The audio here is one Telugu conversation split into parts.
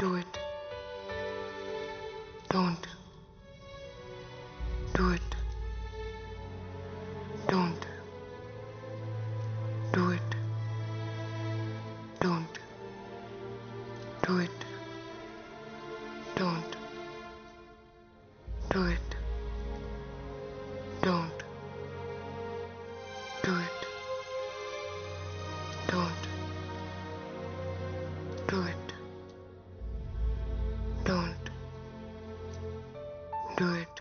Do it. Don't. Do it. Don't. Do it. Don't. Do it. Don't. Do it. Don't. Do it. Don't. Do it. Don't. Do it.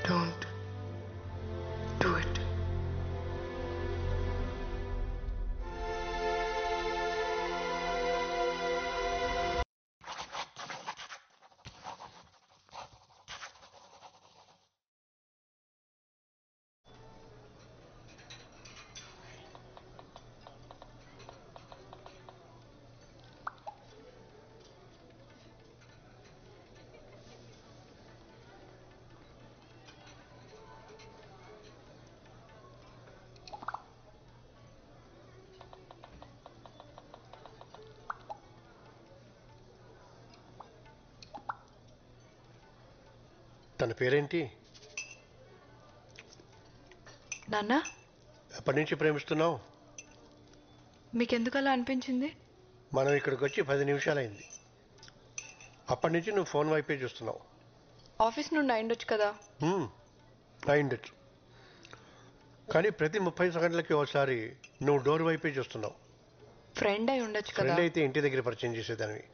Don't. Do it. తన పేరేంటి? నాన్న, ఎప్పటి నుంచి ప్రేమిస్తున్నావు? మీకెందుకు అలా అనిపించింది? మనం ఇక్కడికి వచ్చి 10 నిమిషాలైంది. అప్పటి నుంచి నువ్వు ఫోన్ వైపే చూస్తున్నావు. ఆఫీస్ నుండి అయిండొచ్చు కదా. అయిండొచ్చు, కానీ ప్రతి 30 సెకండ్లకి ఒకసారి నువ్వు డోర్ వైపే చూస్తున్నావు. ఫ్రెండ్ అయి ఉండొచ్చు కదా. ఫ్రెండ్ అయితే ఇంటి దగ్గర పరిచయం చేసేదానివి.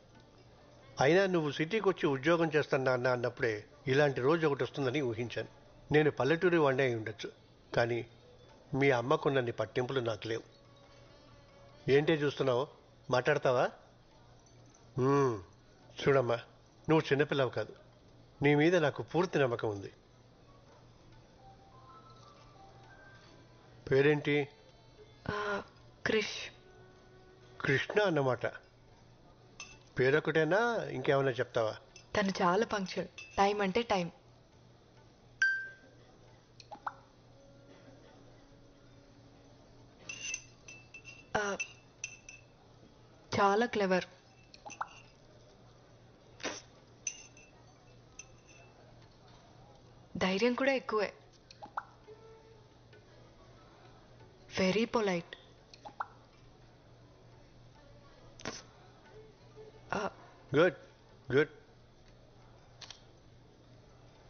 అయినా నువ్వు సిటీకి వచ్చి ఉద్యోగం చేస్తాను అన్న అన్నప్పుడే ఇలాంటి రోజు ఒకటి వస్తుందని ఊహించాను. నేను పల్లెటూరి వాడినే అయి ఉండొచ్చు, కానీ మీ అమ్మకు నన్ను పట్టింపులు నాకు లేవు. ఏంటే చూస్తున్నావు? మాట్లాడతావా? చూడమ్మా, నువ్వు చిన్నపిల్లవు కాదు. నీ మీద నాకు పూర్తి నమ్మకం ఉంది. పేరేంటి? క్రిష్. కృష్ణ అన్నమాట. పేరొకటేనా, ఇంకేమైనా చెప్తావా? తను చాలా పంక్చువల్. టైం అంటే టైం. చాలా క్లెవర్. ధైర్యం కూడా ఎక్కువే. Very polite. Good good.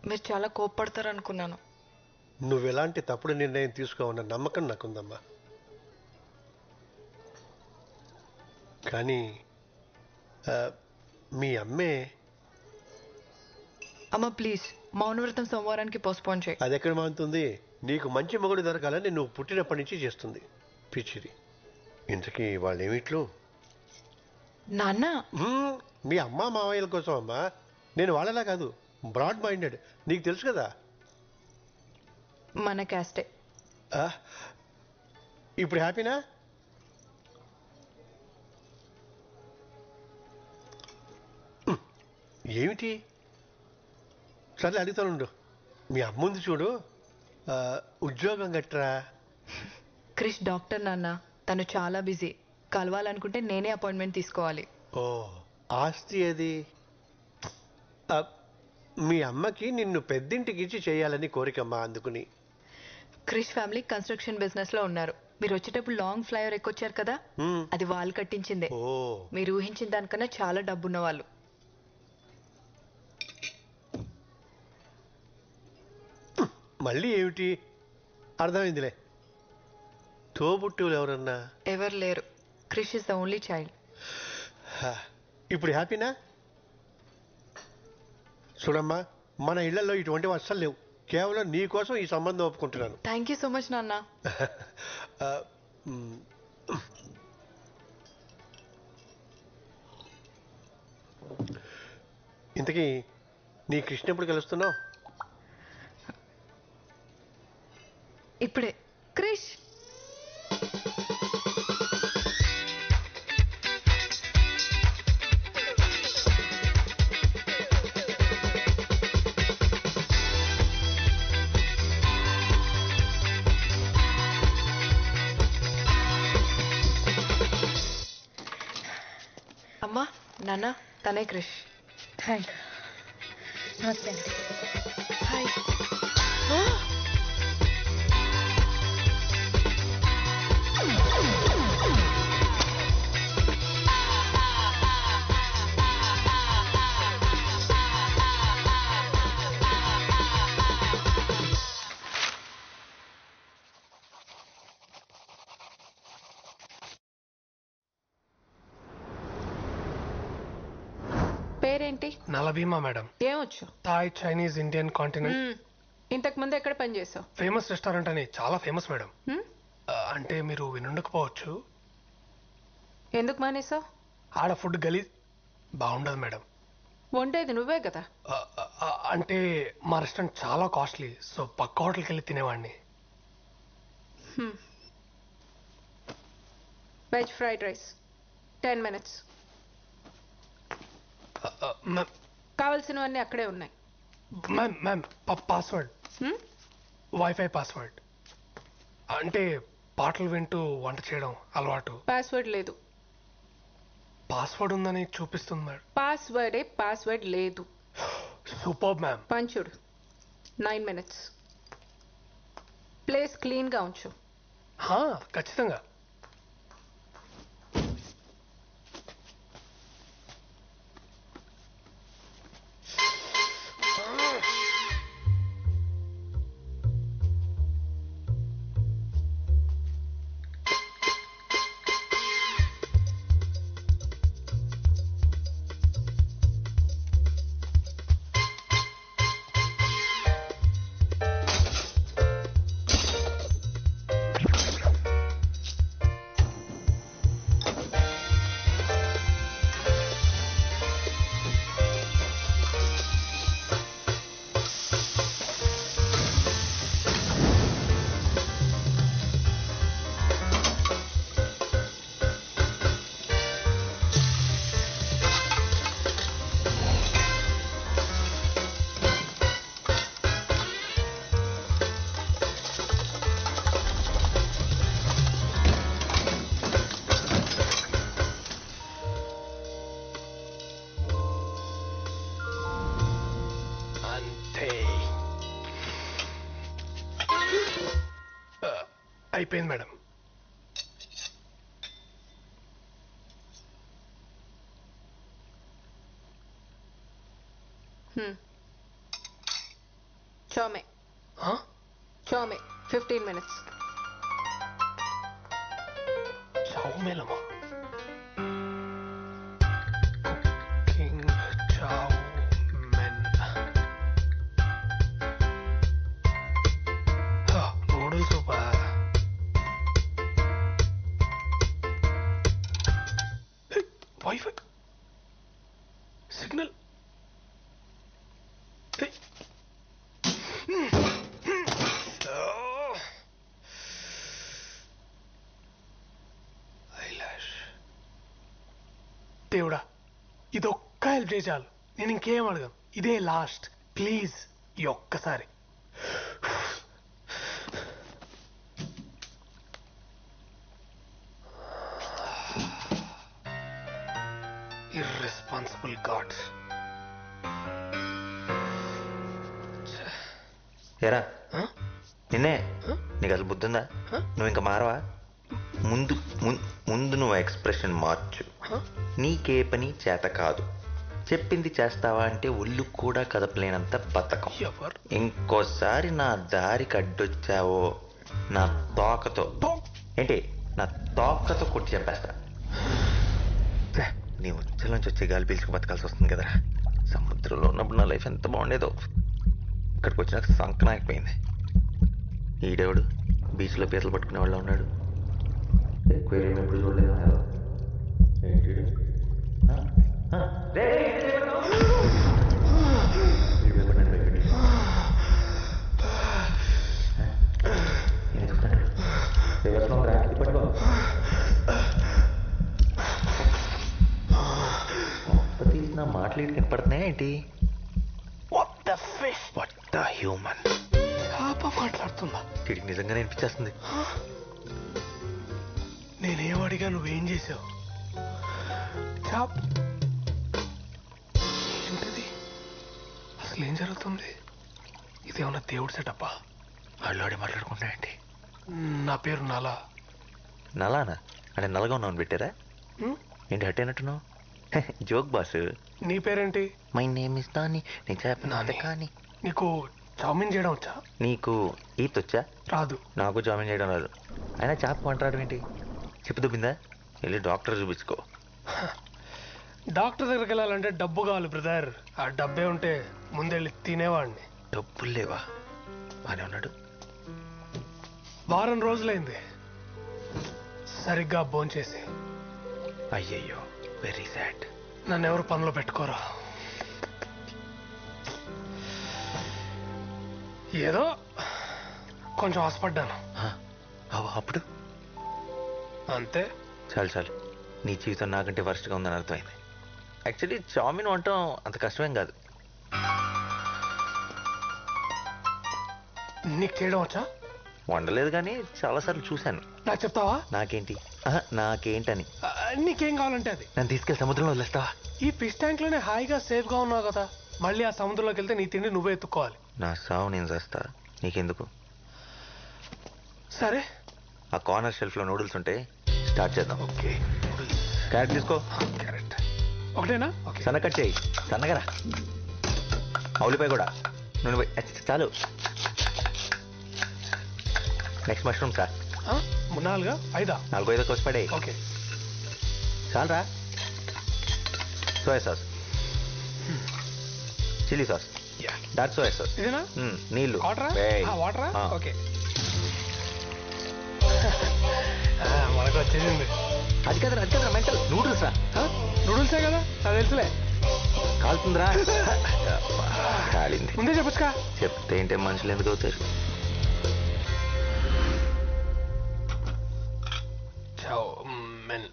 మీరు చాలా కోప్పడతారు అనుకున్నాను. నువ్వు ఎలాంటి తప్పుడు నిర్ణయం తీసుకోవన్న నమ్మకం నాకుందమ్మా. కానీ మీ అమ్మే. అమ్మ ప్లీజ్, మౌనవ్రతం సోమవారానికి పోస్ట్పోన్ చేయి. అది ఎక్కడ మానుతుంది? నీకు మంచి మొగుడు దొరకాలని నువ్వు పుట్టినప్పటి నుంచి చేస్తుంది పిచ్చిది. ఇంతకీ వాళ్ళేమిట్లు? నాన్న, మీ అమ్మ మావయ్యల కోసం అమ్మా. నేను వాళ్ళలా కాదు, బ్రాడ్ మైండెడ్. నీకు తెలుసు కదా. మన క్యాస్టే. ఇప్పుడు హ్యాపీనా? ఏమిటి? సర్లే అడుగుతానుండు. మీ అమ్ముంది చూడు, ఉద్యోగం గట్రా. క్రిష్ డాక్టర్ నాన్న. తను చాలా బిజీ. కలవాలనుకుంటే నేనే అపాయింట్మెంట్ తీసుకోవాలి. ఓ, ఆస్తి అది. మీ అమ్మకి నిన్ను పెద్దింటికి ఇచ్చి చేయాలని కోరికమ్మా. అందుకుని క్రిష్ ఫ్యామిలీ కన్స్ట్రక్షన్ బిజినెస్ లో ఉన్నారు. మీరు వచ్చేటప్పుడు లాంగ్ ఫ్లైఓవర్ ఎక్కొచ్చారు కదా, అది వాళ్ళు కట్టించిందే. ఓ, మీరు ఊహించిన దానికన్నా చాలా డబ్బున్న వాళ్ళు. మళ్ళీ ఏమిటి? అర్థమైందిలే. తోబుట్టువులు ఎవరన్నా? ఎవరు లేరు. Krish is the only child. ఇప్పుడు హ్యాపీనా? చూడమ్మా, మన ఇళ్లలో ఇటువంటి అస్సలు లేవు. కేవలం నీ కోసం ఈ సంబంధం ఒప్పుకుంటున్నాను. థ్యాంక్ యూ సో మచ్ నాన్న. ఇంతకీ నీ కృష్ణ ఎప్పుడు కలుస్తున్నావు? ఇప్పుడే. క్రిష్, అమ్మా నాన్న తనే క్రిష్. హాయ్. నమస్తే అండి. హాయ్. పేరేంటి? నలభీమా మేడం. ఏమొచ్చు? Thai, Chinese, Indian, continent. ఇంతకు ముందు ఎక్కడ పని చేసావు? ఫేమస్ రెస్టారెంట్ అని చాలా ఫేమస్ మేడం. అంటే మీరు వినుండకపోవచ్చు. ఎందుకు మానేసావు? ఆడ ఫుడ్ గలీజ్ బాగుండదు మేడం. వండేది నువ్వే కదా. అంటే మా రెస్టారెంట్ చాలా కాస్ట్లీ, సో పక్క హోటల్కి వెళ్ళి తినేవాడిని. Veg fried rice 10 minutes. Ma'am కావాల్సినవన్నీ అక్కడే ఉన్నాయి. Ma'am password, wifi password. అంటే పాటలు వింటూ వంట చేయడం అలవాటు. పాస్వర్డ్ లేదు. పాస్వర్డ్ ఉందని చూపిస్తుంది మేడం. పాస్వర్డ్ లేదు. Super ma'am. పంచుడు 9 minutes. ప్లేస్ క్లీన్గా ఉంచు. ఖచ్చితంగా. అయిపోయింది మేడం. చోమే 15 minutes. చౌమేలమా? Cooking chowmein. నూడిల్స్ సూపా. Wifi signal. దేవుడా, ఇది ఒక్క హెల్ప్ చేయి చాలు. నేను ఇంకేం అడగను. ఇదే లాస్ట్. ప్లీజ్ ఈ ఒక్కసారి. Irresponsible gods. ఎరా నిన్నే, నీకు అసలు బుద్ధుందా? నువ్వు ఇంకా మారవా? ముందు ముందు నువ్వు ఎక్స్ప్రెషన్ మార్చు. నీకే పని చేత కాదు. చెప్పింది చేస్తావా అంటే ఒళ్ళు కూడా కదపలేనంత బతకం. ఇంకోసారి నా దారికి అడ్డొచ్చావో నా తోకతో నా తోకతో కొట్టి చెప్పేస్తా. నీ ఉచ్చలోంచి వచ్చే గాలి పీల్చుకు బతకాల్సి వస్తుంది కదరా. సముద్రంలో ఉన్నప్పుడు నా లైఫ్ ఎంత బాగుండేదో. ఇక్కడికి వచ్చినాక సంకనాకపోయింది. ఈడేవాడు బీచ్లో పీతలు పట్టుకునే వాళ్ళు ఉన్నాడు. ఎక్వేరియం ఎప్పుడు చూడలేదు. తీసిన మాటలు కనపడుతున్నాయా ఏంటి? హ్యూమన్ మాట్లాడుతుందా? వీడికి నిజంగానే అనిపించేస్తుంది. నేనేం అడిగా, నువ్వేం చేసావు? అసలు ఏం జరుగుతుంది? ఇదేమన్నా దేవుడు సెటప్పా? వాళ్ళోడే మాట్లాడుకుంటాయండి. నా పేరు నలా. నలానా అంటే నల్లగా ఉన్నావు పెట్టారా? ఏంటి హట్ అయినట్టున్నావు? Joke boss. నీ పేరేంటి? My name is Nani. నేను చెప్పిన కానీ నీకు చామిన్ చేయడం వచ్చా? నీకు ఈత్ వచ్చా? రాదు. నాకు జామిన్ చేయడం రాదు. అయినా చేప మాట్లాడడం ఏంటి? చెప్పు దుబ్బిందా? వెళ్ళి డాక్టర్ చూపించుకో. డాక్టర్ దగ్గరికి వెళ్ళాలంటే డబ్బు కావాలి బ్రదర్. ఆ డబ్బే ఉంటే ముందెళ్ళి తినేవాడిని. డబ్బులు లేవా? బానే ఉన్నాడు. వారం రోజులైంది సరిగ్గా భోంచేసి. అయ్యయ్యో, వెరీ సాడ్. నన్ను ఎవరు పనిలో పెట్టుకోరా. ఏదో కొంచెం ఆశపడ్డాను అప్పుడు అంతే. చాలు చాలు, నీ జీవితం నాకంటే వర్స్ట్గా ఉందని అర్థమైంది. యాక్చువల్లీ చామిన్ వంటం అంత కష్టమేం కాదు. నీకు చేయడం వచ్చా? వండలేదు కానీ చాలాసార్లు చూశాను. నాకు చెప్తావా? నాకేంటి? నాకేంటని? నీకేం కావాలంటే అది. నన్ను తీసుకెళ్ళి సముద్రంలో వదిలేస్తావా? ఈ ఫిష్ ట్యాంక్ లోనే హాయిగా సేఫ్ గా ఉన్నావు కదా. మళ్ళీ ఆ సముద్రంలోకి వెళ్తే నీ తిండి నువ్వే ఎత్తుక్కోవాలి. నా సావు నేను చేస్తా, నీకెందుకు? సరే, ఆ కార్నర్ షెల్ఫ్ లో నూడిల్స్ ఉంటే స్టార్ట్ చేద్దాం. ఓకే. క్యారెట్ తీసుకో. క్యారెట్ ఒకటేనా? ఓకే. సన్న కట్ చేయి, సన్నగరా. ఉల్లిపాయ కూడా. నూనె చాలు. Next mushroom sir. 4 5 4 5 కోసి పడే. ఓకే. చాలరా. Soya sauce, chilli sauce, dark soya sauce. ఇదేనా? నీళ్ళు. వాటరా? వాటరా? ఆ. ఓకే. మనకు వచ్చేసింది. అది కదా మెంటల్. నూడిల్స్ రా. నూడిల్సే కదా, అది తెలుసులే. కాలుతుందిరా. కాలింది. ముందే చెప్పొచ్చుగా. చెప్తే ఏంటే మనుషులు ఎందుకు అవుతారు? మెన్.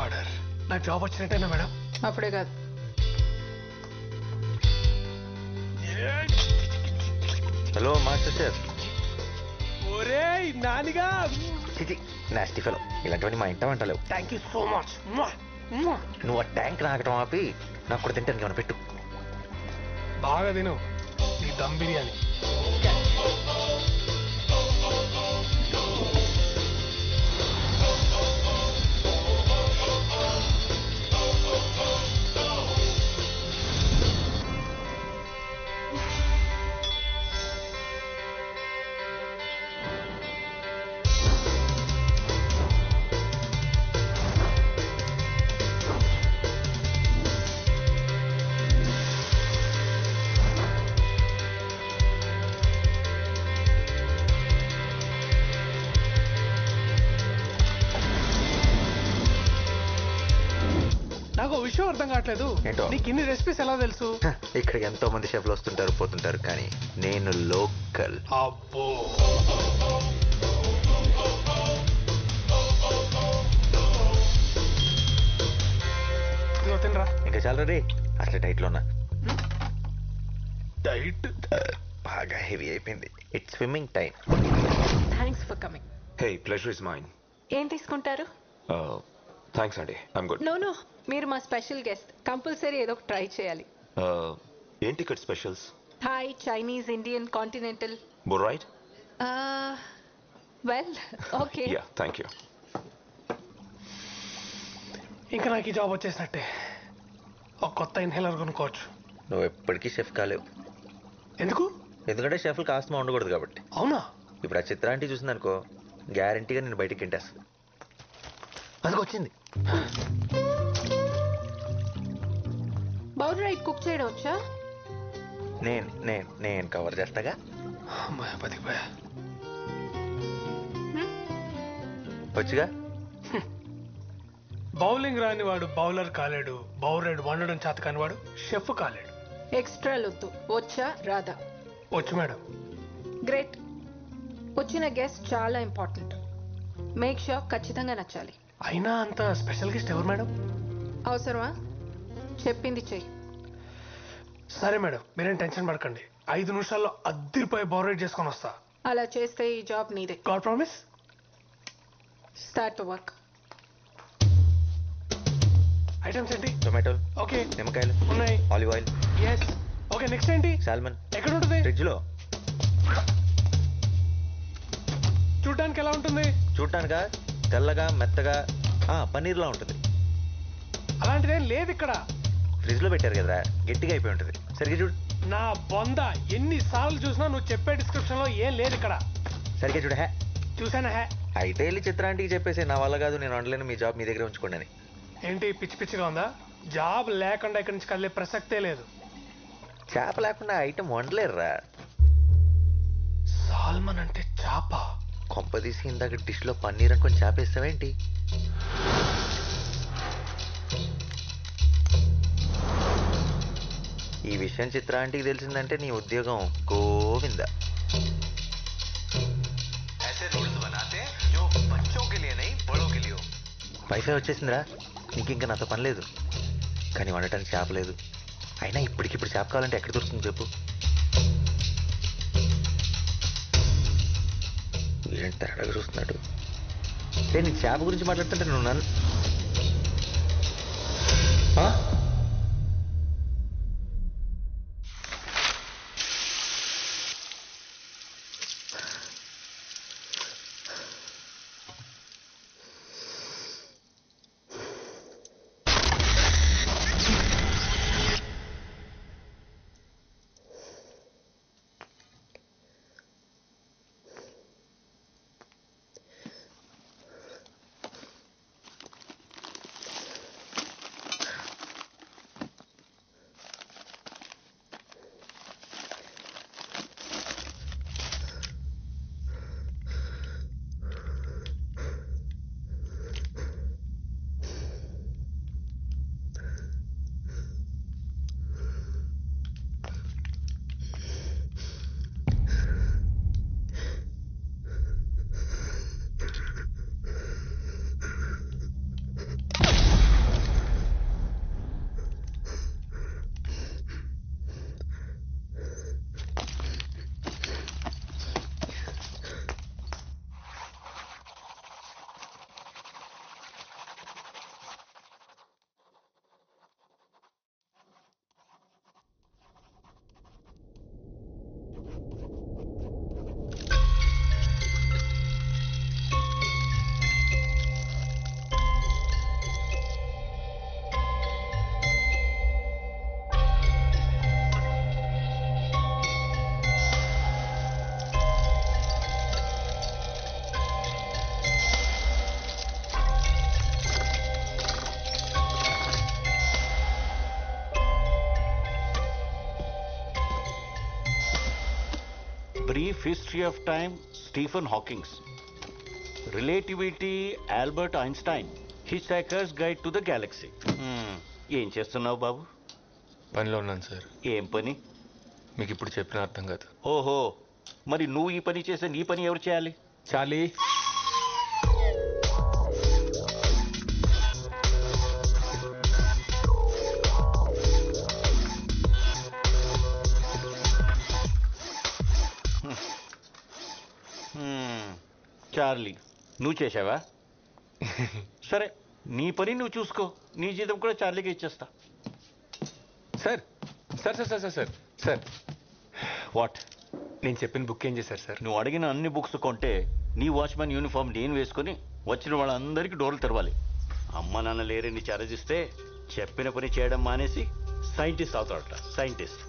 ఆర్డర్. నాకు జాబ్ వచ్చినట్టేనా మేడం? అప్పుడే కాదు. Hello master chef. ఒరే నానిగా. Nasty fellow. ఇలాంటివన్నీ మా ఇంట వంటలేవు. Thank you so much. నువ్వు ఆ ట్యాంక్ నాకటం ఆపి నాకు కూడా తింటాను ఏమైనా పెట్టు. బాగా తిను నీ దమ్ బిర్యానీ. నాకు ఓ విషయం అర్థం కావట్లేదు. ఏంటో? నీకు ఇన్ని రెసిపీస్ ఎలా తెలుసు? ఇక్కడికి ఎంతో మంది షెఫ్లు వస్తుంటారు పోతుంటారు, కానీ నేను లోకల్. అబ్బో. తినరా. ఇంకా చాలా రే. అసలు డైట్ లో ఉన్నా. డైట్ బాగా హెవీ అయిపోయింది. It's swimming time. Thanks for coming. Hey, pleasure is mine. ఏం తీసుకుంటారు? Thanks, Andy. I'm good. No, మీరు మా స్పెషల్ గెస్ట్. కంపల్సరీ ఏదో ఒక ట్రై చేయాలి. ఏం టికెట్ specials? Thai, Chinese, Indian, continental. Both right? Well, okay. Yeah, thank you. ఇంకా నాకు ఈ జాబ్ వచ్చేసినట్టే. ఒక కొత్త ఇన్హేలర్ కొనుక్కోవచ్చు. నువ్వు ఎప్పటికీ షెఫ్ కాలేవు. ఎందుకు? ఎందుకంటే షెఫ్లు కాస్త ఉండకూడదు కాబట్టి. అవునా? ఇప్పుడు ఆ చిత్రాంటి చూసిందనుకో, గ్యారంటీగా నేను బయటికి తింటేస్తుంది. అందుకు వచ్చింది. బౌల్ రైట్ కుక్ చేయడం వచ్చా? నేను కవర్ చేస్తాగా. అమ్మాయి బతికిపోయా. వచ్చుగా. బౌలింగ్ రాని వాడు బౌలర్ కాలేడు. బౌలర్ వండడం చేత కాని వాడు షెఫ్ కాలేడు. ఎక్స్ట్రా లొద్దు. వచ్చా రాదా? వచ్చు మేడం. గ్రేట్. వచ్చిన గెస్ట్ చాలా ఇంపార్టెంట్. మేక్ షూర్ ఖచ్చితంగా నచ్చాలి. అయినా అంత స్పెషల్ గెస్ట్ ఎవరు మేడం? అవసరమా? చెప్పింది చెయ్యి. సరే మేడం, మీరేం టెన్షన్ పడకండి. 5 నిమిషాల్లో అద్దరిపోయి బోరేట్ చేసుకొని వస్తా. అలా చేస్తే ఈ జాబ్ నీదే. God promise. Start to work. Items ఏంటి? టొమాటోలు, ఓకే, నిమ్మకాయలు, ఉన్నాయి. Olive oil, yes. Okay, next ఏంటి? సాల్మన్. ఎక్కడ ఉంటుంది? ఫ్రిడ్జ్ లో. చూడడానికి ఎలా ఉంటుంది? చూడటానికా తెల్లగా మెత్తగా పన్నీర్లా ఉంటుంది. అలాంటిదేం లేదు ఇక్కడ. ఫ్రిడ్జ్ లో పెట్టారు కదరా, గట్టిగా అయిపోయి ఉంటుంది. సరిగ్గా చూడు. నా బొంద ఎన్నిసార్లు చూసినా నువ్వు చెప్పే డిస్క్రిప్షన్ లో ఏం లేదు ఇక్కడ. సరిగ్గా చూడు. హే చూసానా? హే అయితే వెళ్ళి చిత్రాంటికి చెప్పేసి నా వల్ల కాదు, నేను వండలేను, మీ జాబ్ మీ దగ్గర ఉంచుకోండి అని. ఏంటి పిచ్చి పిచ్చిగా ఉందా? జాబ్ లేకుండా ఇక్కడి నుంచి కదిలే ప్రసక్తే లేదు. చేప లేకుండా ఐటమ్ వండలేరురా. సాల్మన్ అంటే చేప. కొంపదీసి ఇందాక డిష్ లో పన్నీర్ అనుకొని చేపేస్తావేంటి? ఈ విషయం చిత్రాంటికి తెలిసిందంటే నీ ఉద్యోగం గోవింద. వైఫై వచ్చేసిందిరా, నీకు ఇంకా నాతో పని లేదు. కానీ వండటానికి చేప లేదు. అయినా ఇప్పటికిప్పుడు చేప కావాలంటే ఎక్కడ దొరుకుతుంది చెప్పు? ఏంటి తేడాగా చూస్తున్నాడు? నేను చేప గురించి మాట్లాడుతుంటే నువ్వు నన్ను Brief History of Time, Stephen Hawking. Relativity, Albert Einstein. Hitchhiker's Guide to the Galaxy. ఏం చేస్తున్నావు బాబు? పనిలో ఉన్నాను సార్. ఏం పని? మీకు ఇప్పుడు చెప్పిన అర్థం కాదు. ఓహో, మరి నువ్వు ఈ పని చేస్తే నీ పని ఎవరు చేయాలి? చాలీ. చార్లీ, నువ్వు చేసావా? సరే, నీ పని నువ్వు చూసుకో. నీ జీతం కూడా చార్లీకి ఇచ్చేస్తా. Sir sir sir sir sir sir what? నేను చెప్పిన బుక్ ఏం చేశారు సార్? నువ్వు అడిగిన అన్ని బుక్స్ కొంటే నీ వాచ్మెన్ యూనిఫామ్ నేను వేసుకుని వచ్చిన వాళ్ళందరికీ డోర్లు తెరవాలి. అమ్మ నాన్న లేరని చారజిస్తే చెప్పిన పని చేయడం మానేసి సైంటిస్ట్ అవుతాడట. Scientist.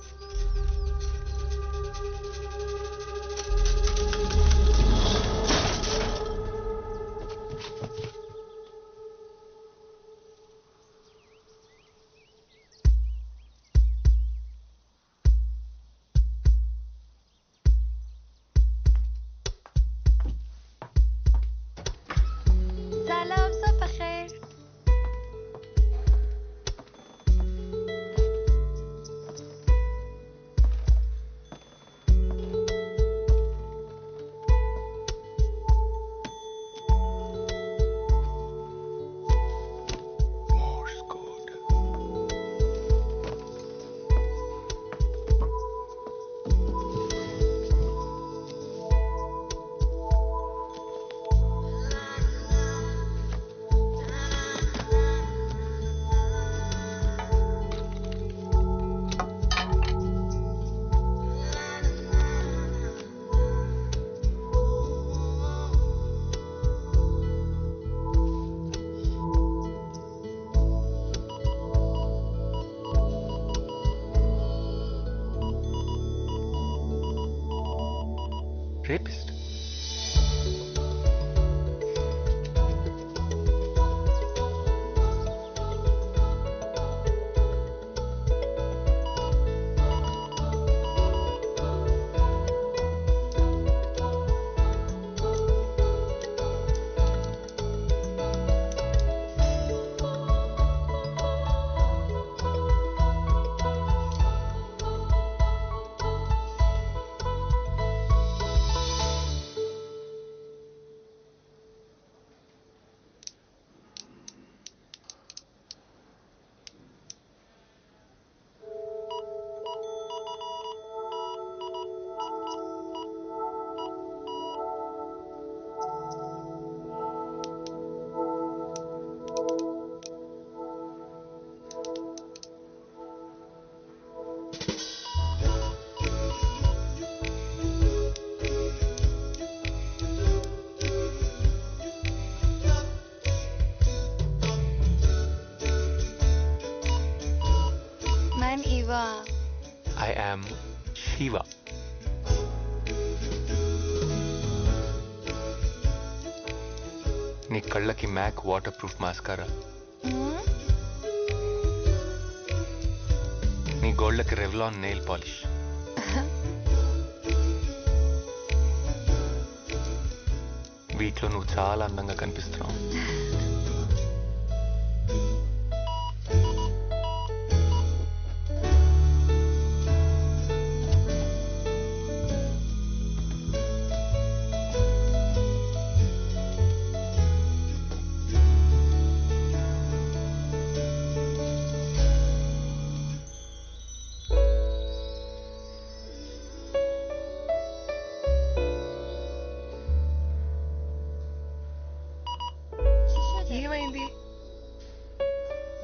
Rapist. I'm Eva. I am Shiva. నీ కళ్ళకి మ్యాక్ వాటర్ ప్రూఫ్ మాస్కారా, నీ గోళ్ళకి రెవ్లాన్ నెయిల్ పాలిష్, వీటిలో నువ్వు చాలా అందంగా కనిపిస్తున్నావు. ఏమైంది?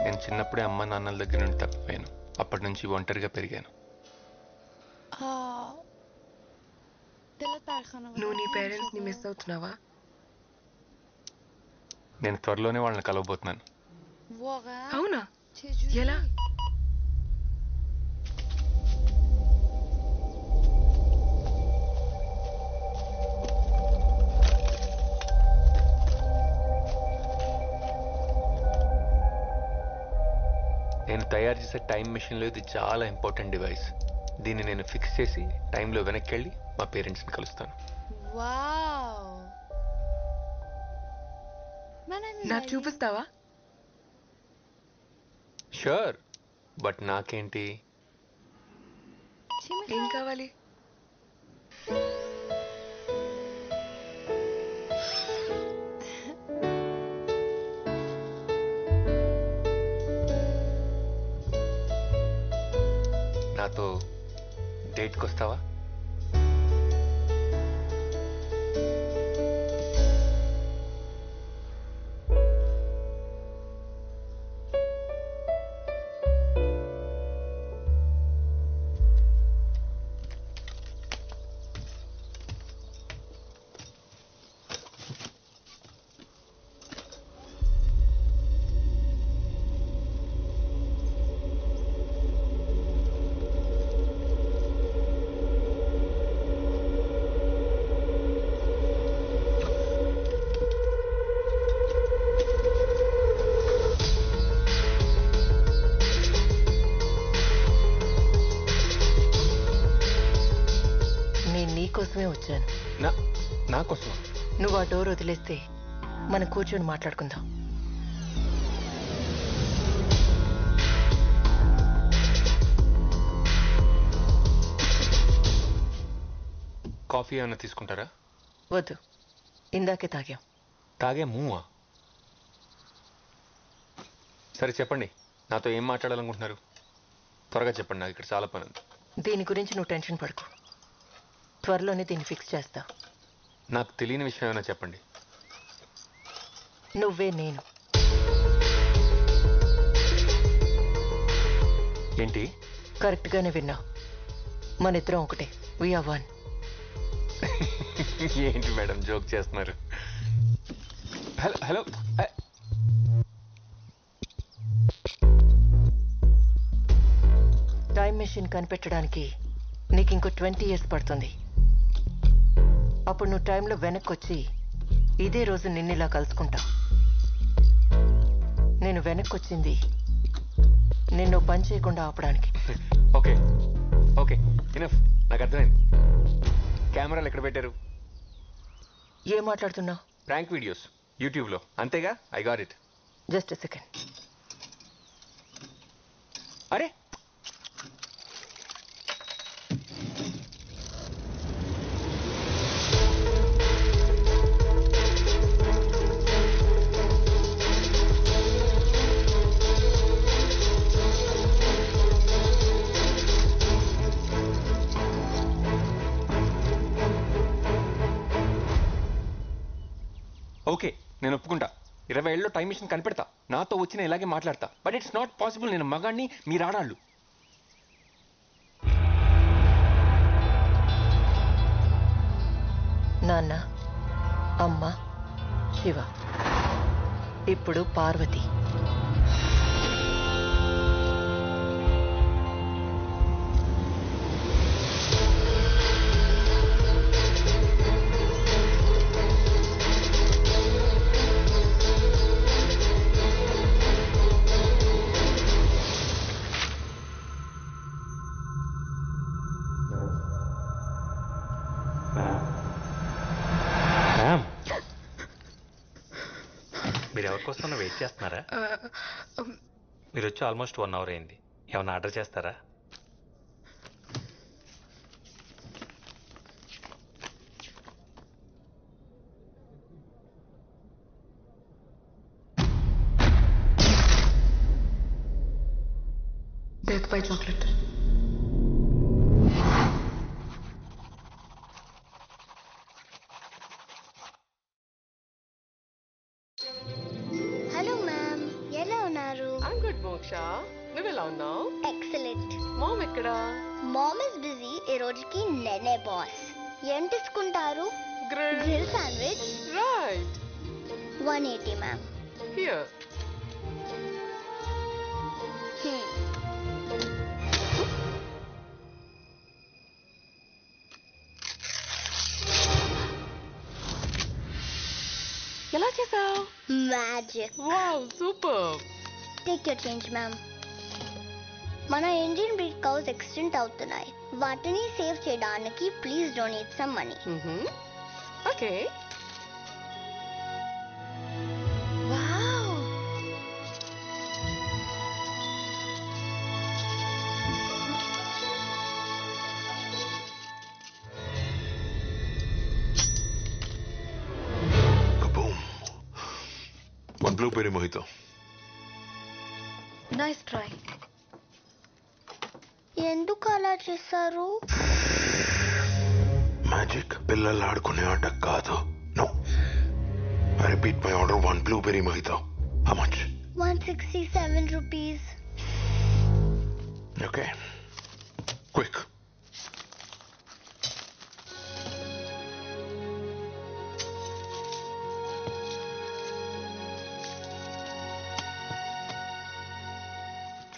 నేను చిన్నప్పుడే అమ్మ నాన్నల దగ్గర నుండి తప్పిపోయాను. అప్పటి నుంచి ఒంటరిగా పెరిగాను. నువ్వు నీ పేరెంట్స్ ని మిస్ అవుతున్నావా? నేను త్వరలోనే వాళ్ళని కలవబోతున్నాను. అవునా? ఎలా? నేను తయారు చేసే టైం మెషిన్లో ఇది చాలా ఇంపార్టెంట్ డివైస్. దీన్ని నేను ఫిక్స్ చేసి టైంలో వెనక్కి వెళ్ళి మా పేరెంట్స్ని కలుస్తాను. నాకు చూపిస్తావా? షూర్, బట్ నాకేంటి? ఏం కావాలి? నాతో డేట్కి వస్తావా? కోసమే వచ్చాను. నా కోసం? నువ్వు ఆ డోర్ వదిలేస్తే మనం కూర్చొని మాట్లాడుకుందాం. కాఫీ ఏమైనా తీసుకుంటారా? వద్దు, ఇందాకే తాగాం. తాగే మూవా? సరే చెప్పండి, నాతో ఏం మాట్లాడాలనుకుంటున్నారు? త్వరగా చెప్పండి, నాకు ఇక్కడ చాలా పని ఉంది. దీని గురించి నువ్వు టెన్షన్ పడకు, త్వరలోనే దీన్ని ఫిక్స్ చేస్తా. నాకు తెలియని విషయం ఏమైనా చెప్పండి. నువ్వే నేను. ఏంటి? కరెక్ట్ గానే విన్నావు, మన ఇద్దరం ఒకటే. We are one. ఏంటి మేడం జోక్ చేస్తున్నారు? హలో హలో, టైం మెషిన్ కనిపెట్టడానికి నీకు ఇంకో 20 years పడుతుంది. అప్పుడు నువ్వు టైంలో వెనక్కి వచ్చి ఇదే రోజు నిన్నిలా కలుసుకుంటా. నేను వెనక్కి వచ్చింది నిన్ను పని చేయకుండా ఆపడానికి. ఓకే ఓకే ఇనఫ్, నాకు అర్థమైంది. కెమెరాలు ఎక్కడ పెట్టారు? ఏం మాట్లాడుతున్నావు? ప్రాంక్ వీడియోస్ యూట్యూబ్లో, అంతేగా? I got it. Just second. అరే ఓకే, నేను ఒప్పుకుంటా. 20 ఏళ్ళలో టైం మిషన్ కనిపెడతా, నాతో వచ్చిన ఇలాగే మాట్లాడతా. But it's not possible. నేను మగాడిని, మీరు ఆడాళ్ళు. నాన్న, అమ్మ, శివ, ఇప్పుడు పార్వతి. మీరు ఎవరికోసం వెయిట్ చేస్తున్నారా? మీరు వచ్చి ఆల్మోస్ట్ 1 అవర్ అయింది. ఏమన్నా ఆర్డర్ చేస్తారా? Death by chocolate. Hello ma'am, ఎలా ఉన్నారు? ఐమ్ గుడ్ మోక్ష, నువ్వెలా ఉన్నావు? ఎక్సలెంట్. మామ్ ఎక్కడా? Mom is busy. ఈ రోజుకి నేనే బాస్. ఏం తీసుకుంటారు? Grill sandwich. Right. 180 ma'am. Here. ఎలా చేసావు? Magic. Wow, super. Take your change ma'am. మన ఇండియన్ బ్రీడ్ కౌస్ ఎక్స్టెంట్ అవుతున్నాయి. వాటిని సేవ్ చేయడానికి please donate some money. Okay. Wow. One blueberry mojito. Nice try. ఎందుకు అలా చేశారు? మ్యాజిక్ పిల్లలు ఆడుకునే ఆట కాదు. No. I repeat my order. 1 blueberry mojito. How much? 167 rupees. Okay. Quick.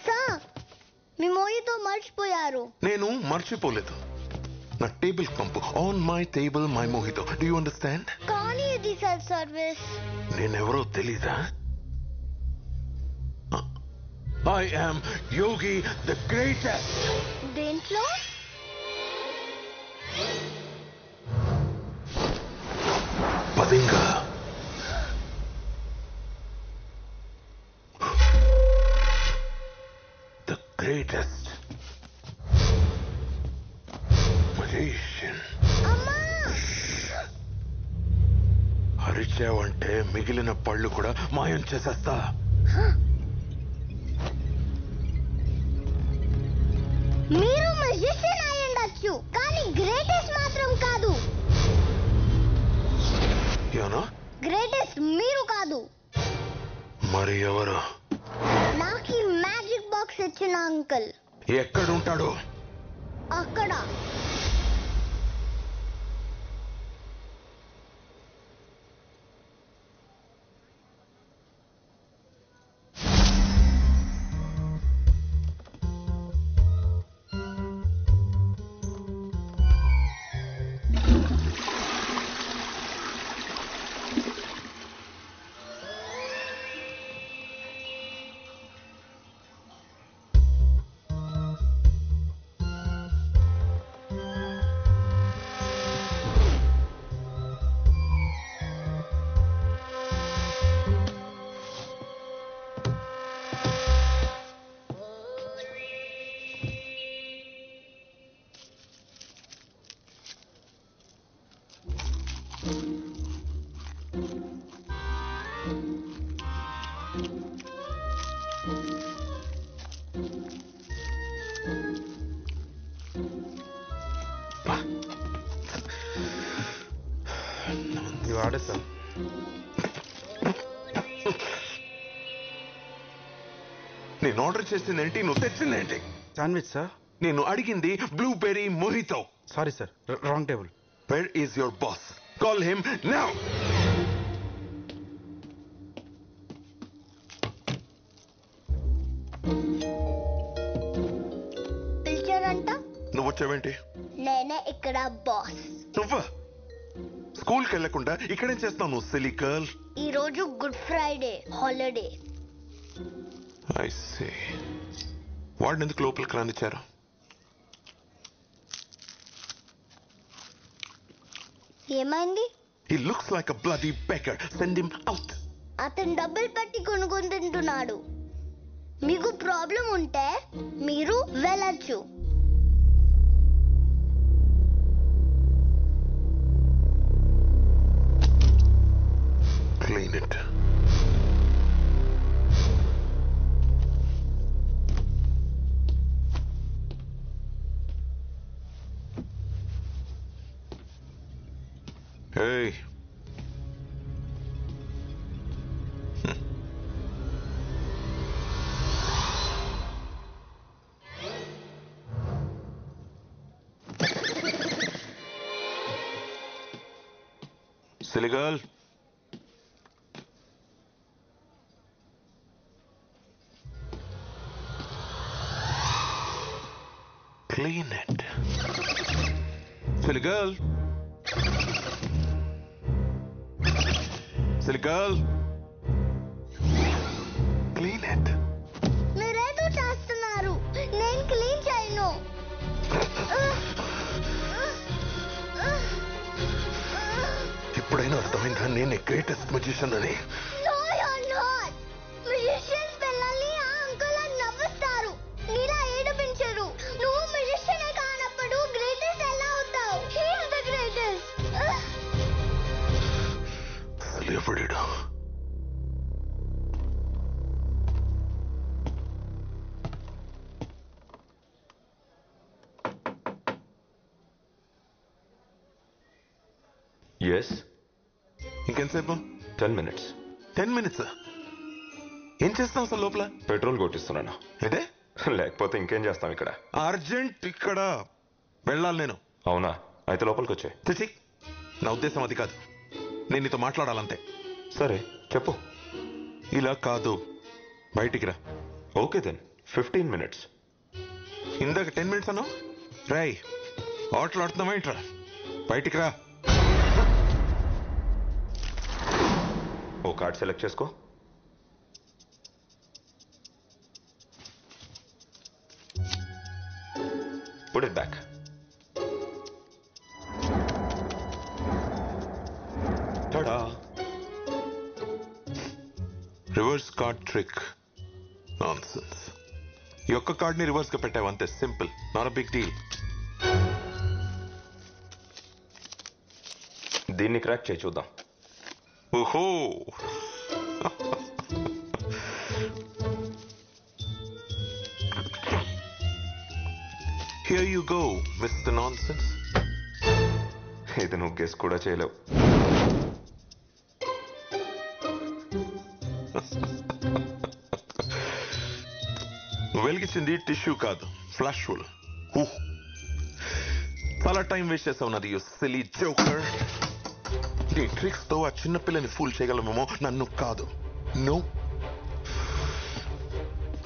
Sir, మీ మోయితో మర్చిపోయారు. నేను మర్చిపోలేదు. నా టేబుల్ పంపు. On my table my mojito. Do you understand? కానీ ఇది సెల్ఫ్ సర్వీస్. నేనెవరో తెలీదా? I am Yogi the greatest. దేంట్లో? పదింగా. The greatest magician. అరిచావంటే మిగిలిన పళ్ళు కూడా మాయం చేసేస్తా. మీరు మెజిషియన్ అయి ఉండొచ్చు, కానీ గ్రేటెస్ట్ మాత్రం కాదు. ఏనా? గ్రేటెస్ట్ మీరు కాదు. మరి ఎవరు? నాకు ఈ మ్యాజిక్ బాక్స్ ఇచ్చిన అంకుల్. ఎక్కడుంటాడు? అక్కడ. సరే సార్. నేను ఆర్డర్ చేసిందేంటి, నువ్వు తెచ్చిందేంటి? Sandwich sir. నేను అడిగింది blueberry mojito. Sorry sir, wrong table. Where is your boss? Call him now. పిలిచారంట. నువ్వు వచ్చావేంటి? నేనే ఇక్కడ బాస్. నువ్వా? స్కూల్కి వెళ్లకుండా ఇక్కడేం చేస్తావు నువ్వు, సిలీ గర్ల్? ఈ రోజు good Friday holiday. I see. వాడిని ఎందుకు లోపలికి రానిచ్చారు? ఏమైంది? He looks like a bloody beggar. Send him out. అతను డబ్బులు పెట్టి కొనుక్కొని తింటున్నాడు. మీకు ప్రాబ్లం ఉంటే మీరు వెళ్ళచ్చు. Clean it. Hey. Silly girl. Clean it. Silly girl. Silly girl. Clean it. మీరేదో చేస్తున్నారు. నేను క్లీన్ చేయను. ఇప్పుడైనా అర్థమైందా నేనే గ్రేటెస్ట్ మ్యూజిషియన్ అని? No, you're not. Musicians పిల్లల్ని ఆ అంకుల్ అని నవ్వుస్తారు. నీలా ఏడిపించరు. నువ్వు musician కానప్పుడు గ్రేటెస్ట్ ఎలా అవుతావు? He is the greatest. అసలు ఎవడిడా? ఎస్. ఇంకెంతసేపు? 10 minutes. 10 minutes. ఏం చేస్తాం అసలు లోపల? పెట్రోల్ కొట్టిస్తున్నాను. ఇదే లేకపోతే ఇంకేం చేస్తాం ఇక్కడ? అర్జెంట్ ఇక్కడ వెళ్ళాలి నేను. అవునా? అయితే లోపలికి వచ్చే. తెచ్చి. నా ఉద్దేశం అది కాదు, నేను నీతో మాట్లాడాలంతే. సరే చెప్పు. ఇలా కాదు, బయటికి రా. Okay then 15 minutes. ఇందాక 10 minutes అన్నావు. రై ఆటలాడుతున్నావా ఏంట్రా? బయటికి రా. ఓ కార్డ్ సెలెక్ట్ చేసుకో. Put it back. Tada. Reverse card trick. Nonsense. ఈ ఒక్క కార్డ్ని రివర్స్ గా పెట్టావు అంతే. Simple, not a big deal. దీన్ని క్రాక్ చేయి చూద్దాం. ఓహో. Here you go, Mr. Nonsense. ఇది నువ్వు గెస్ కూడా చేయలేవు. వెలిగించింది టిష్యూ కాదు, ఫ్లాష్ ఫుల్. చాలా టైం వేస్ట్ చేసావు నాది, యు సిలీ జోకర్. నీ ట్రిక్స్ తో ఆ చిన్నపిల్లని ఫూల్ చేయగలమేమో, నన్ను కాదు. No.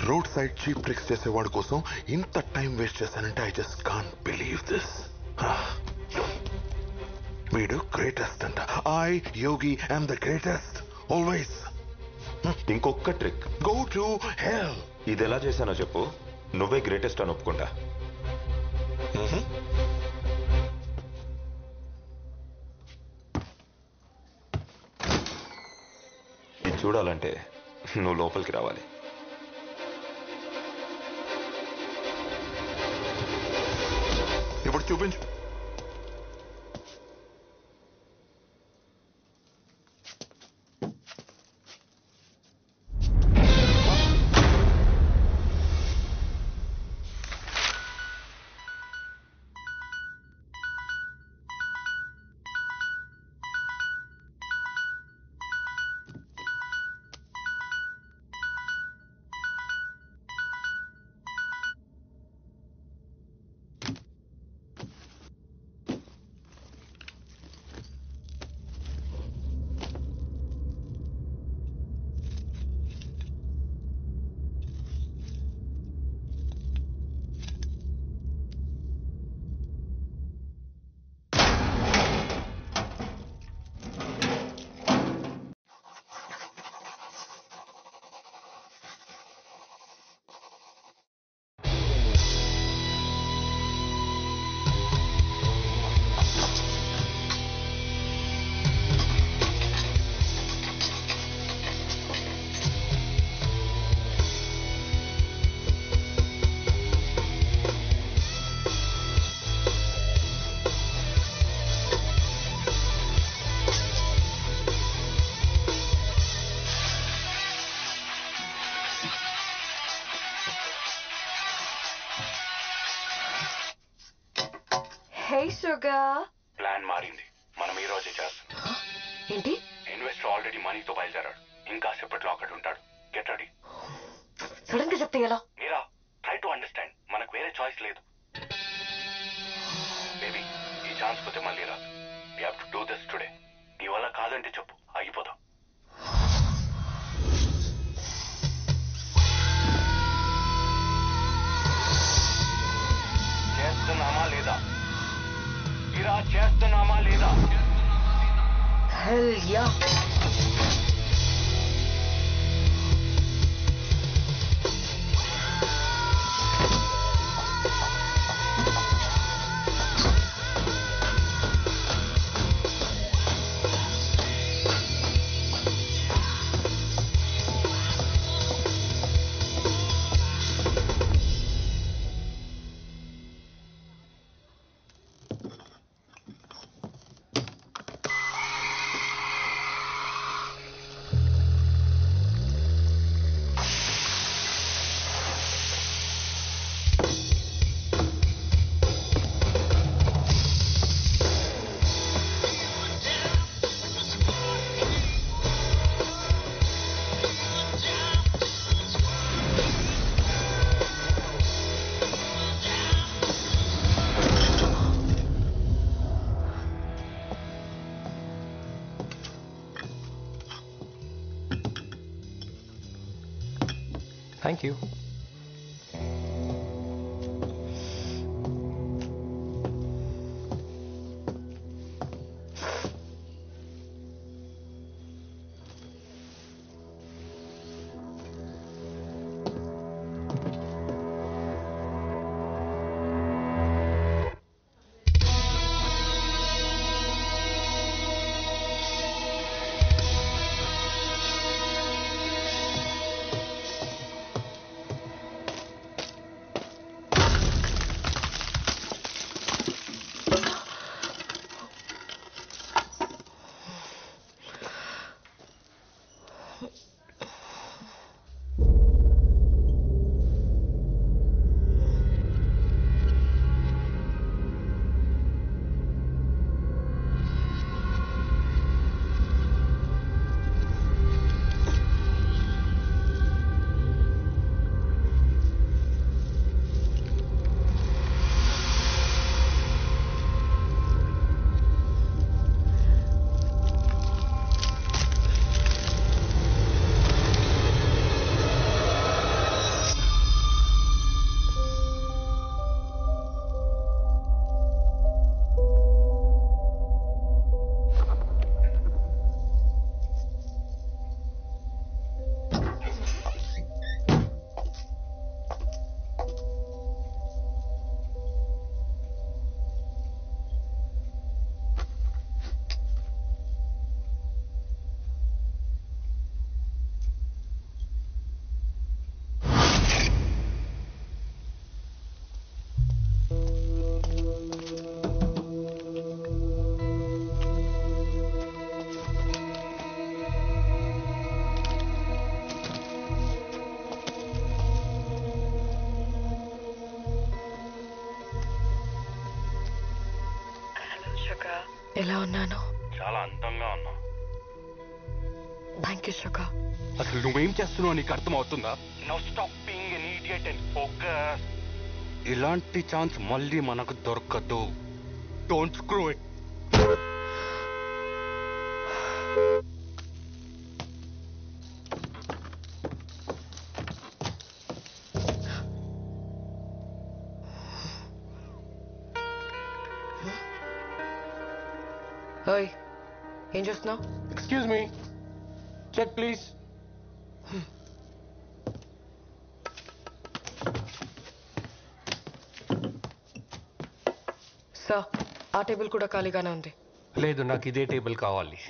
Road side cheap tricks చేసేవాడి కోసం ఇంత టైం వేస్ట్ చేశానంటే I just can't believe this. వీడు గ్రేటెస్ట్ అంట. I Yogi I'm the greatest always. ఇంకొక ట్రిక్. Go to hell. ఇది ఎలా చేశానో చెప్పు, నువ్వే గ్రేటెస్ట్ అని ఒప్పుకుంటా. ఇది చూడాలంటే నువ్వు లోపలికి రావాలి. ఇప్పుడు చూపించు. High sugar. ప్లాన్ మారింది. మనం ఈ రోజే చేస్తాం. ఏంటి? ఇన్వెస్టర్ ఆల్రెడీ మనీతో బయలుదేరాడు. ఇంకా సేపట్లో అక్కడ ఉంటాడు. Get ready. సడన్ గా చెప్తే ఎలా? మీరా ట్రై టు అండర్స్టాండ్. మనకు వేరే చాయిస్ లేదు. బేబీ ఈ ఛాన్స్ పోతే మళ్ళీ రాదు. We have to do this today. నీ వల్ల కాదంటే చెప్పు, ఆగిపోదాం. చేస్తున్నామా లేదా? మీరా చేస్తున్నామా లేదా? Hell yeah. Thank you. ఎలా ఉన్నాను? చాలా అందంగా ఉన్నా. థ్యాంక్ యూ షుగా. అసలు నువ్వేం చేస్తున్నావు నీకు అర్థం అవుతుందా? Now stop being an idiot and focus. ఇలాంటి ఛాన్స్ మళ్ళీ మనకు దొరకదు. Don't screw it. ఓయ్ ఏం చూస్తున్నావు? Excuse me, check please. Sir ఆ టేబుల్ కూడా ఖాళీగానే ఉంది. లేదు, నాకు ఇదే టేబుల్ కావాలి.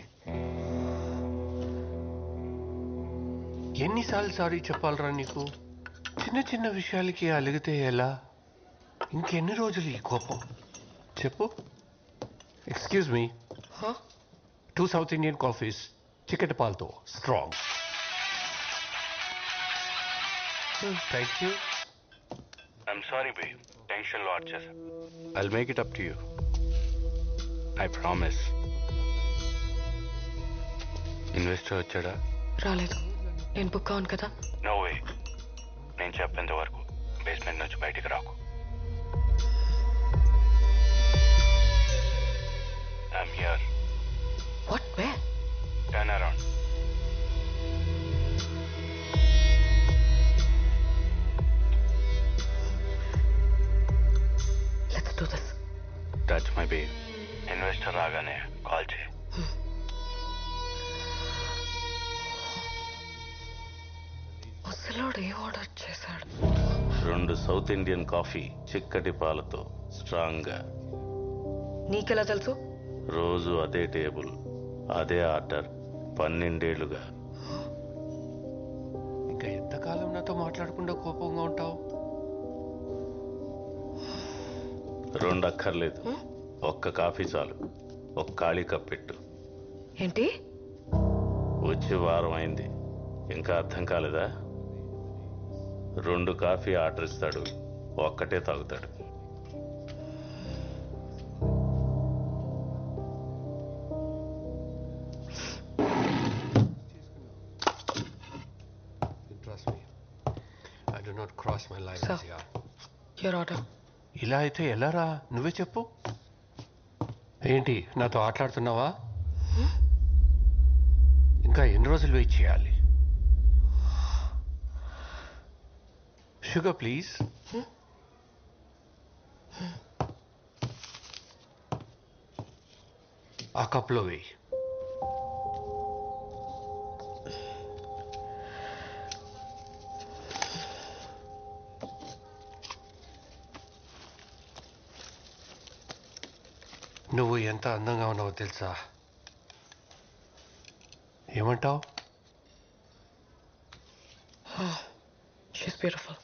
ఎన్నిసార్లు సారీ చెప్పాలరా నీకు? చిన్న చిన్న విషయాలకి అలిగితే ఎలా? ఇంకెన్ని రోజులు ఈ కోపం చెప్పు? Excuse me, 2 South Indian coffees, చికెట్ పాలతో strong. Thank you. I'm sorry బే, టెన్షన్లో ఆడ్ చేశాను. I'll make it up to you. I promise. Investor వచ్చాడా? రాలేదు. నేను బుక్ అవును కదా. No way. నేను చెప్పేంత వరకు బేస్మెంట్ నుంచి బయటికి రాకు. I'm here. What? Where? Turn around. Let's do this. Touch my baby. Investor రాగానే కాల్ చేయి. ముసలోడు ఏం ఆర్డర్ చేశాడు? 2 సౌత్ ఇండియన్ కాఫీ చిక్కటి పాలతో స్ట్రాంగ్గా. నీకెలా తెలుసు? రోజు అదే టేబుల్, అదే ఆర్డర్, 12 ఏళ్లుగా. ఇంకా ఎంతకాలం నాతో మాట్లాడకుండా కోపంగా ఉంటావు? 2 అక్కర్లేదు, ఒక్క కాఫీ చాలు. ఒక ఖాళీ కప్ పెట్టు. ఏంటి? వచ్చి వారం అయింది, ఇంకా అర్థం కాలేదా? 2 కాఫీ ఆర్డర్ ఇస్తాడు, ఒక్కటే తాగుతాడు. I do not cross my lines. Sir, your order. ఇలా అయితే ఎలారా? నువ్వే చెప్పు. ఏంటి నాతో ఆటలాడుతున్నావా? ఇంకా ఎన్ని రోజులు వెయిట్ చేయాలి? Sugar please. ఆ కప్లో వేయి. నువ్వు ఎంత అందంగా ఉన్నావో తెలుసా? ఏమంటావు? She's beautiful.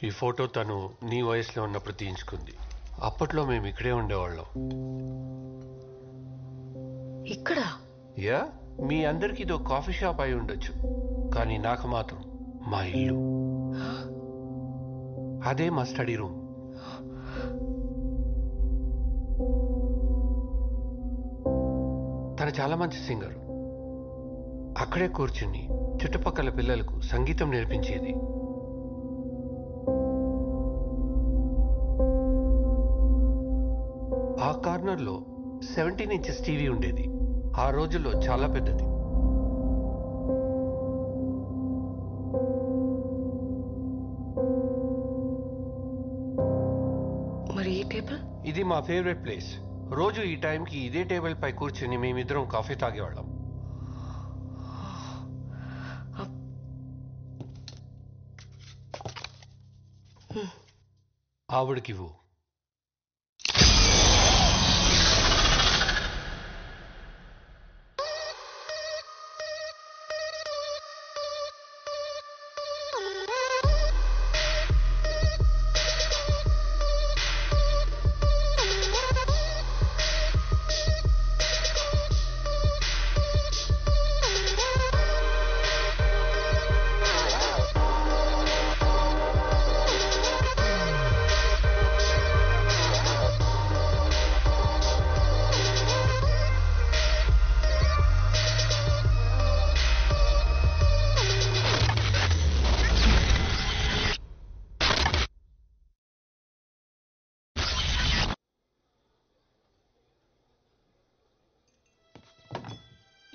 ఈ ఫోటో తను నీ వయసులో ఉన్నప్పుడు తీయించుకుంది. అప్పట్లో మేము ఇక్కడే ఉండేవాళ్ళం. ఇక్కడ? యా, మీ అందరికి ఇదో కాఫీ షాప్ అయి ఉండొచ్చు, కానీ నాకు మాత్రం మా ఇల్లు. అదే మా స్టడీ రూమ్. తను చాలా మంచి సింగర్. అక్కడే కూర్చుని చుట్టుపక్కల పిల్లలకు సంగీతం నేర్పించేది. ఆ కార్నర్లో 17 ఇంచెస్ టీవీ ఉండేది. ఆ రోజుల్లో చాలా పెద్దది. మరి ఈ టేబుల్? ఇది మా ఫేవరెట్ ప్లేస్. రోజు ఈ టైంకి ఇదే టేబుల్ పై కూర్చుని మేమిద్దరం కాఫీ తాగేవాళ్ళం. ఆవిడకివ్వు.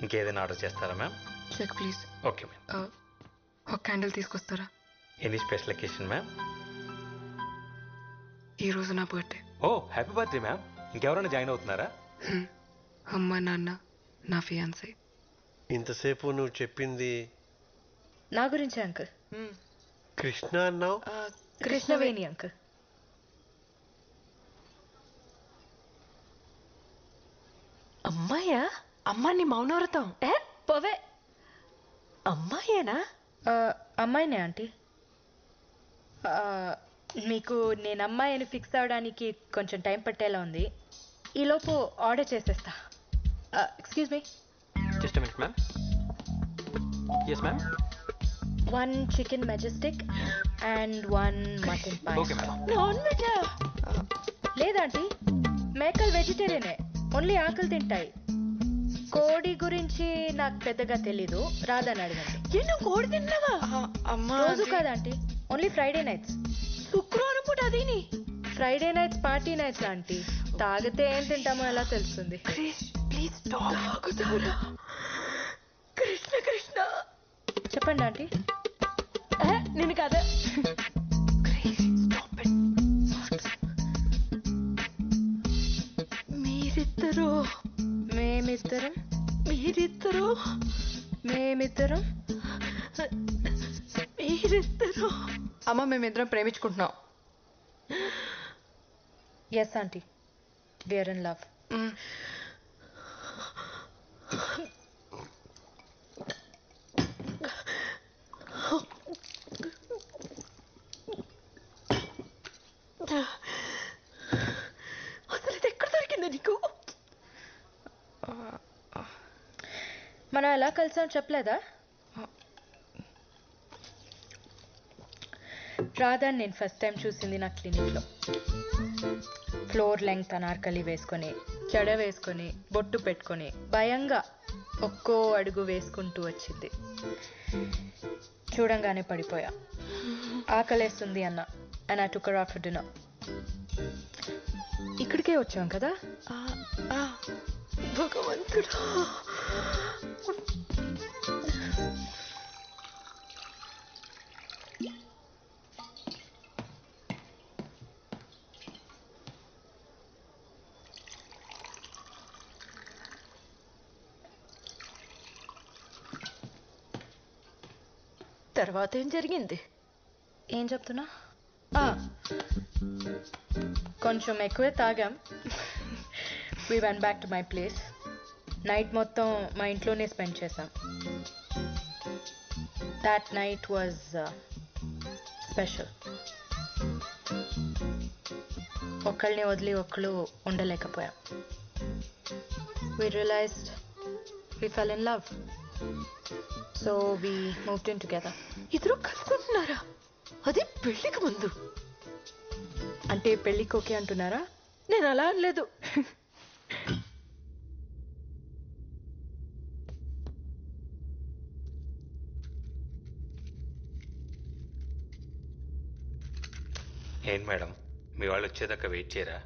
ఇంకేదైనా ఆర్డర్ చేస్తారా ma'am? Check please. Okay ma'am. ఒక క్యాండిల్ తీసుకొస్తారా? Any special occasion ma'am? ఈ రోజు నా birthday. Oh happy birthday ma'am. ఇంకెవరైనా జాయిన్ అవుతున్నారా? అమ్మ, నాన్న, నా ఫియాన్సీ. ఇంతసేపు నువ్వు చెప్పింది నా గురించి అంకుల్. కృష్ణ అన్నావు? కృష్ణవేణి అంకుల్. అమ్మాయా? అమ్మాని మౌనవ్రతం. పోవే. అమ్మాయేనా? అమ్మాయినే ఆంటీ. మీకు నేను అమ్మాయిని ఫిక్స్ అవడానికి కొంచెం టైం పట్టేలా ఉంది. ఈలోపు ఆర్డర్ చేసేస్తా. Excuse me. Just minute ma'am. Yes ma'am. 1 chicken majestic and 1 mutton pie. Okay ma'am. Non veg లేదంటీ, మేకల్ వెజిటేరియనే. ఓన్లీ ఆకలి తింటాయి. కోడి గురించి నాకు పెద్దగా తెలీదు, రాదని అడగండి. నువ్వు కోడి తిన్నావా? అమ్మా రోజు కాదంటీ, ఓన్లీ ఫ్రైడే నైట్స్. శుక్రవారం పూట అదేని Friday nights party nights aunty. తాగితే ఏం తింటామో ఎలా తెలుస్తుంది? ప్లీజ్ కృష్ణ కృష్ణ చెప్పండి ఆంటీ. నేను కదా మీరిద్దరు మేమిద్దరం మీరిద్దరు మేమిద్దరం మీరిద్దరు అమ్మ మేమిద్దరం ప్రేమించుకుంటున్నాం. Yes aunty, we are in love. అసలు ఇది ఎక్కడ దొరికిందా నీకు? మనం ఎలా కలిసాం చెప్పలేదా? రాధాని నేను ఫస్ట్ టైం చూసింది నా క్లినిక్లో. ఫ్లోర్ లెంగ్త్ అనార్కలి వేసుకొని, జడ వేసుకొని, బొట్టు పెట్టుకొని, భయంగా ఒక్కో అడుగు వేసుకుంటూ వచ్చింది. చూడంగానే పడిపోయా. ఆకలేస్తుంది అన్న, and I took her out for dinner. ఇక్కడికే వచ్చాం కదా. భగవంతుడా, తర్వాత ఏం జరిగింది? ఏం చెప్తున్నా? కొంచెం ఎక్కువే తాగాం. We went back to my place. Night మొత్తం మా ఇంట్లోనే స్పెండ్ చేసాం. That night was special. ఒకళ్ళని వదిలి ఒకళ్ళు ఉండలేకపోయాం. We realised we fell in love. So we moved in together. ఇద్దరు కలుసుకుంటున్నారా? అది పెళ్లికి ముందు. అంటే పెళ్ళికి ఓకే అంటున్నారా? నేను అలా అనలేదు. ఏంటి మేడం, మీ వాళ్ళు వచ్చేదాకా వెయిట్ చేయరా?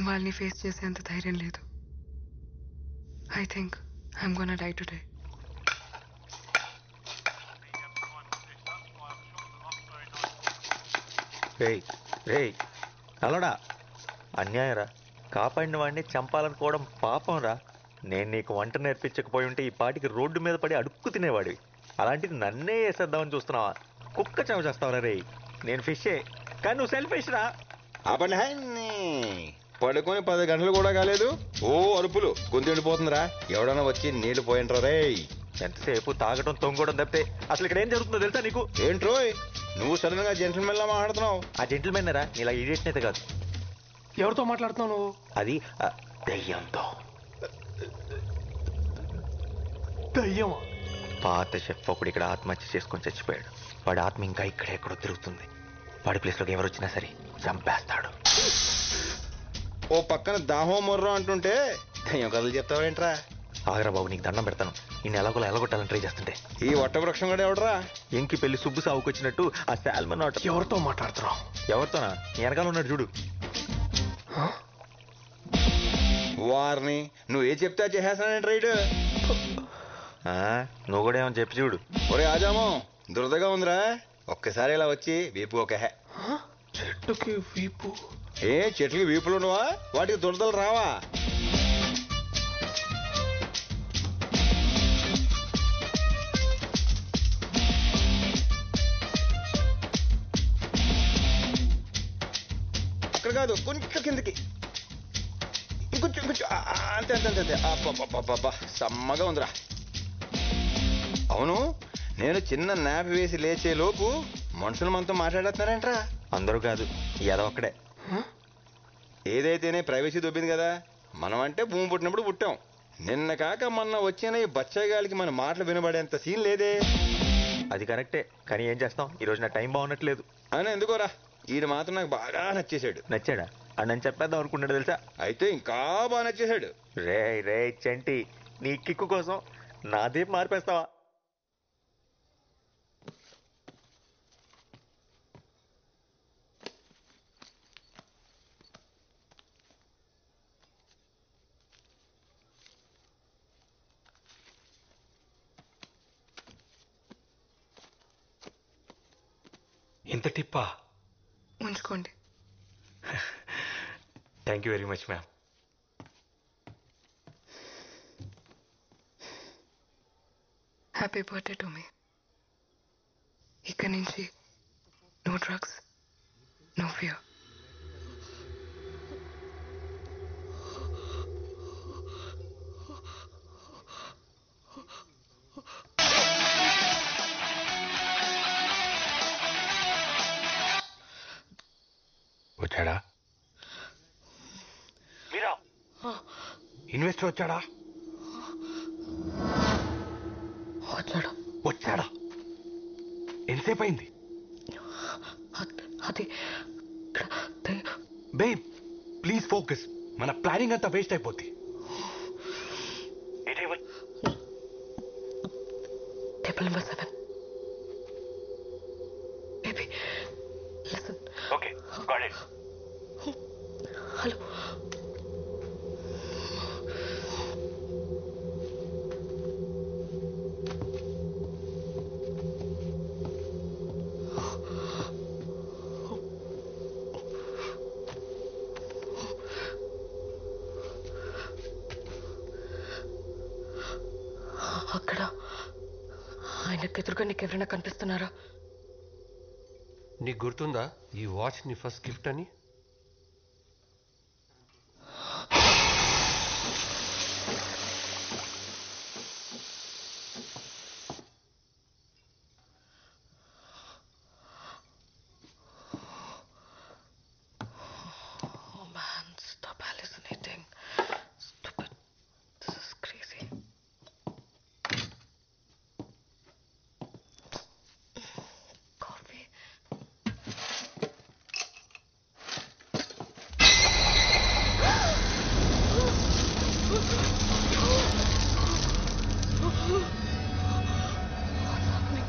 వాళ్ళని ఫేస్ చేసేంత ధైర్యం లేదు. I think I'm gonna die today. రేయ్ రేయ్ అలడా, అన్యాయం రా. కాపాడిన వాడిని చంపాలనుకోవడం పాపం రా. నేను నీకు వంట నేర్పించకపోయి ఉంటే ఈ పాటికి రోడ్డు మీద పడి అడుక్కు తినేవాడివి. అలాంటిది నన్నే వేసేద్దామని చూస్తున్నావా? కుక్క చెవ చేస్తావరా రేయ్. నేను ఫిషే, కానీ నువ్వు సెల్ఫిష్ రా. ఆపండి. పడుకొని 10 గంటలు కూడా కాలేదు, ఓ అరుపులు గొంతు ఎండిపోతుందిరా. ఎవడన్నా వచ్చి నీళ్లు పోయింట్రా రే. ఎంతసేపు తాగడం తొంగడం తప్పితే అసలు ఇక్కడ ఏం జరుగుతుందో తెలుసా నీకు? ఏంట్రోయ్ నువ్వు సడన్ గా జెంటిల్మెన్ లా మాట్లాడుతున్నావు? ఆ జెంటిల్మెన్ రా, నీలా ఇడియట్ అయితే కాదు. ఎవరితో మాట్లాడుతున్నావు నువ్వు? అది దయ్యంతో. దయ్యమా? పాత షెఫ్ ఒకడు ఇక్కడ ఆత్మహత్య చేసుకొని చచ్చిపోయాడు. వాడి ఆత్మ ఇంకా ఇక్కడెక్కడో తిరుగుతుంది. వాడి ప్లేస్లోకి ఎవరు వచ్చినా సరే చంపేస్తాడు. ఓ పక్కన దాహో మొర్రో అంటుంటే దయ్యం కథలు చెప్తావేంట్రా? ఆగరా బాబు, నీకు దండం పెడతాను. ఈ ఎలాగోలా ఎలగొట్టాలని ట్రై చేస్తుంటే ఈ వట్ట వృక్షం కూడా ఎవడరా? ఇంకి పెళ్లి సుబ్బు సాగుకొచ్చినట్టు ఆ శాల్మన్ ఆట. ఎవరితో మాట్లాడుతున్నావు? ఎవరితోనా? నీ వెనకాల ఉన్నాడు చూడు. వారిని నువ్వు ఏ చెప్తే చేసేస్తానంటే రైడ్. నువ్వు కూడా ఏమని చెప్పి చూడు. ఒరే ఆజామో, దురదగా ఉందిరా, ఒక్కసారి ఇలా వచ్చి వీపు ఒక హే. చెట్టుకి వీపు? ఏ చెట్లకి వీపులు ఉండవా? వాటికి దురదలు రావా? అక్కడ కాదు, కొంచెం కిందకి, ఇంకొంచెం ఇంకొంచెం, అంతే అంతే అంతే అంతే. అబ్బా సమ్మగా ఉందిరా. అవును, నేను చిన్న నాపి వేసి లేచే లోపు మనుషులు మనతో మాట్లాడేస్తున్నారేంట్రా? అందరూ కాదు, ఏదో ఒక్కడే. ఏదైతేనే ప్రైవసీ దొబ్బింది కదా. మనం అంటే భూమి పుట్టినప్పుడు పుట్టాం. నిన్న కాక మొన్న వచ్చిన ఈ బచ్చగాలికి మన మాటలు వినబడేంత సీన్ లేదే. అది కరెక్టే, కానీ ఏం చేస్తాం, ఈ రోజు నా టైం బాగున్నట్లేదు. అని ఎందుకోరా, ఈడు మాత్రం నాకు బాగా నచ్చేసాడు. నచ్చాడా? అని నేను చెప్పేద్దాం అనుకుంటాడు తెలుసా. అయితే ఇంకా బాగా నచ్చేసాడు. రే రే చంటి, నీ కిక్కు కోసం నాదే మార్పేస్తావా? ఇంత టిప్పా? ఉంచుకోండి. Thank you very much ma'am. Happy birthday to me. ఇక్కడి నుంచి నో డ్రగ్స్, నో ఫియర్. వచ్చాడా? మీరా ఇన్వెస్టర్ వచ్చాడా? వచ్చాడా? ఎంతసేపు అయింది? అది బేబ్ ప్లీజ్ ఫోకస్. మన ప్లానింగ్ అంతా వేస్ట్ అయిపోద్ది. Table number 7. Baby listen. Okay got it. Hello. అక్కడ ఆయనకు ఎదురుగా నీకు ఎవరైనా కనిపిస్తున్నారా? నీకు గుర్తుందా ఈ వాచ్ నీ ఫస్ట్ గిఫ్ట్ అని? Oh man, stop hallucinating. Stupid. This is crazy. Coffee. What's happening?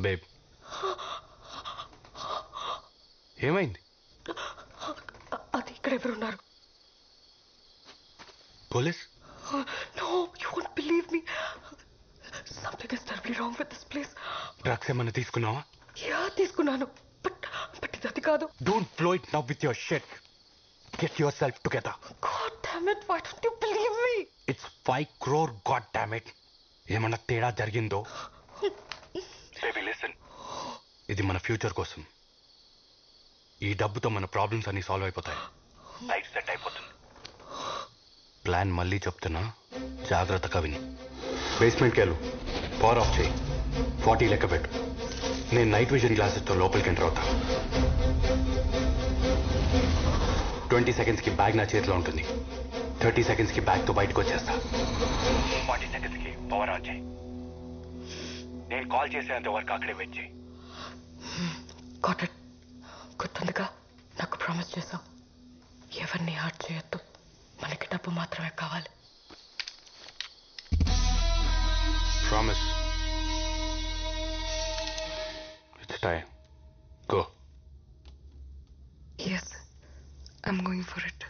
Babe ఏమైంది? అది ఇక్కడ ఎవరున్నారు? Police? No, you won't believe me. Something is terribly wrong with this place. Drugs ఏమన్నా తీసుకున్నావా? Yeah, తీసుకున్నాను. But ఇది అది కాదు. Don't blow it now with your shit. Get yourself together. God damn it, why don't you believe me? It's 5 crore, god damn it. ఏమన్నా తేడా జరిగిందో? బేబీ లిసన్, ఇది మన ఫ్యూచర్ కోసం. ఈ డబ్బుతో మన ప్రాబ్లమ్స్ అన్ని సాల్వ్ అయిపోతాయి. లైఫ్ సెట్ అయిపోతుంది. ప్లాన్ మళ్ళీ చెప్తున్నా, జాగ్రత్తగా విని. బేస్మెంట్కి వెళ్ళు, పవర్ ఆఫ్ చేయి, 40 లెక్క పెట్టు. నేను నైట్ విజన్ గ్లాసెస్తో లోపలికి ఎంటర్ అవుతా. 20 సెకండ్స్కి బ్యాగ్ నా చేతిలో ఉంటుంది. 30 సెకండ్స్కి బ్యాగ్తో బయటకు వచ్చేస్తా. 40 సెకండ్స్కి పవర్ ఆన్ చేయి. నేను కాల్ చేసేంత వరకు అక్కడే వెయిట్ చేయి. Got it. గుర్తుందిగా, నాకు ప్రామిస్ చేశావు. ఎవరిని హార్ట్ చేయొద్దు, మనకి డబ్బు మాత్రమే కావాలి. Promise. It's time. Go. Yes, I'm going for it.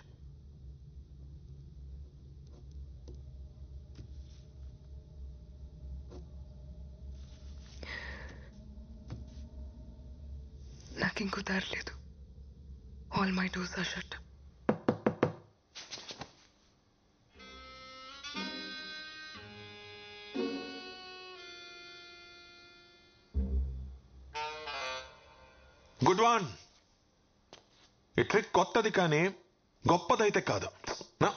నాకు ఇంకో దారి లేదు. All my doors are shut. Good one. ఈ ట్రిక్ కొత్తది కానీ గొప్పదైతే కాదు. నా?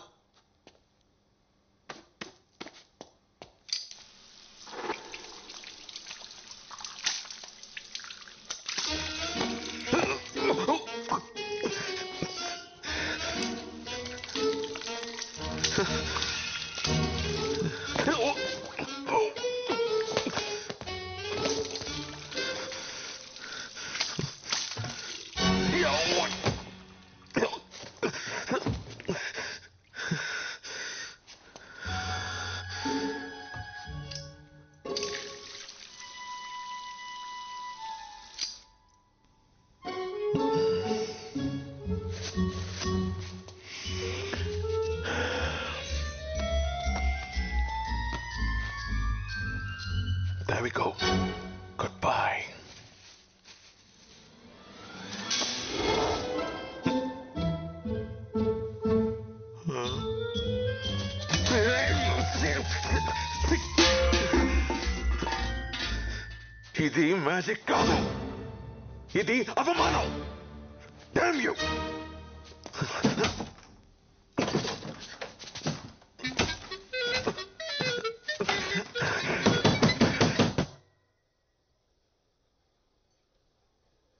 There we go. Goodbye. ఇది మ్యాజిక్ కాదు, ఇది అవమానం. Damn you!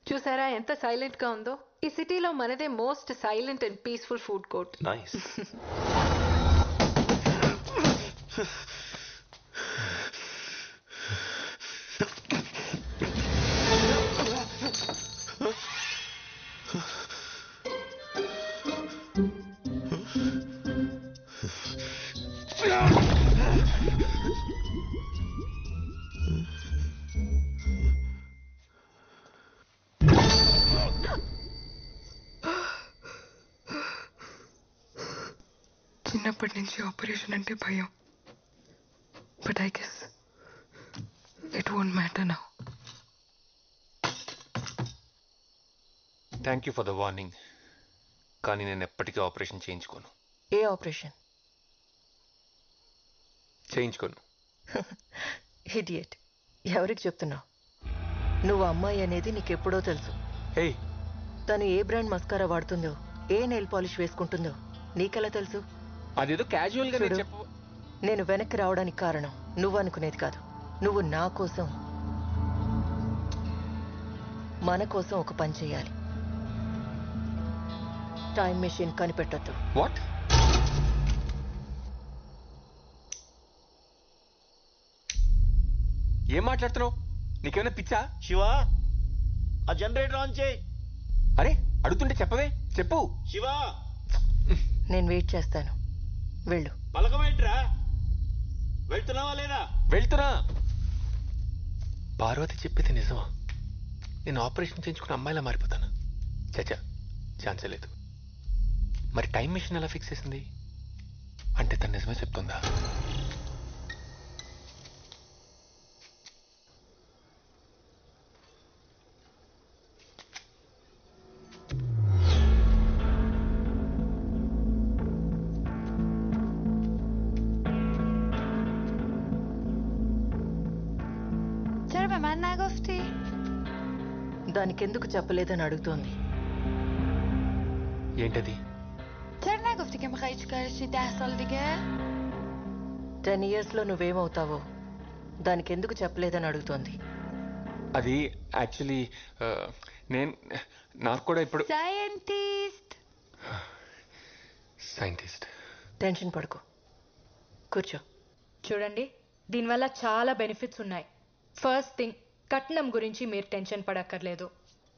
చూసారా ఎంత సైలెంట్ గా ఉందో? ఈ సిటీలో మనదే most silent and peaceful food court. Nice. చిన్నప్పటి నుంచి ఆపరేషన్ అంటే భయం. But I guess it won't matter now. Thank you for the warning. కానీ నేను ఎప్పటికీ ఆపరేషన్ చేయించుకోను. ఏ ఆపరేషన్? చేయించుకోను. ఇడియట్. ఎవరికి చెప్తున్నావు? నువ్వు అమ్మాయి అనేది నీకెప్పుడో తెలుసు. హే, తను ఏ బ్రాండ్ మస్కారా వాడుతుందో, ఏ నెయిల్ పాలిష్ వేసుకుంటుందో నీకెలా తెలుసు? అదేదో క్యాజువల్ గా చూడు, నేను వెనక్కి రావడానికి కారణం నువ్వు అనుకునేది కాదు. నువ్వు నా కోసం, మన కోసం ఒక పని చేయాలి. టైం మెషిన్ కనిపెట్టొద్దు. వాట్? ఏం మాట్లాడుతున్నావు? నీకేమైనా పిచ్చా? శివా, ఆ జనరేటర్ ఆన్ చేయి. అరే, అడుగుతుంటే చెప్పవే. చెప్పు. శివా, నేను వెయిట్ చేస్తాను. వెళ్ళు. పలకమేంట్రా? వెళ్తున్నావా లేదా? వెళ్తున్నా. పార్వతి చెప్పేది నిజమా? నేను ఆపరేషన్ చేయించుకున్న అమ్మాయిలా మారిపోతాను? చచ్చా, ఛాన్సే లేదు. మరి టైం మిషన్ ఎలా ఫిక్స్ చేసింది? అంటే తను నిజమే చెప్తుందా? దానికెందుకు చెప్పలేదని అడుగుతోంది. ఏంటది? 10 years లో నువ్వేమవుతావో దానికెందుకు చెప్పలేదని అడుగుతోంది. అది యాక్చువల్లీ నాకు కూడా ఇప్పుడు సైంటిస్ట్. టెన్షన్ పడుకో, కూర్చో. చూడండి, దీనివల్ల చాలా బెనిఫిట్స్ ఉన్నాయి. ఫస్ట్ థింగ్, కట్నం గురించి మీరు టెన్షన్ పడక్కర్లేదు.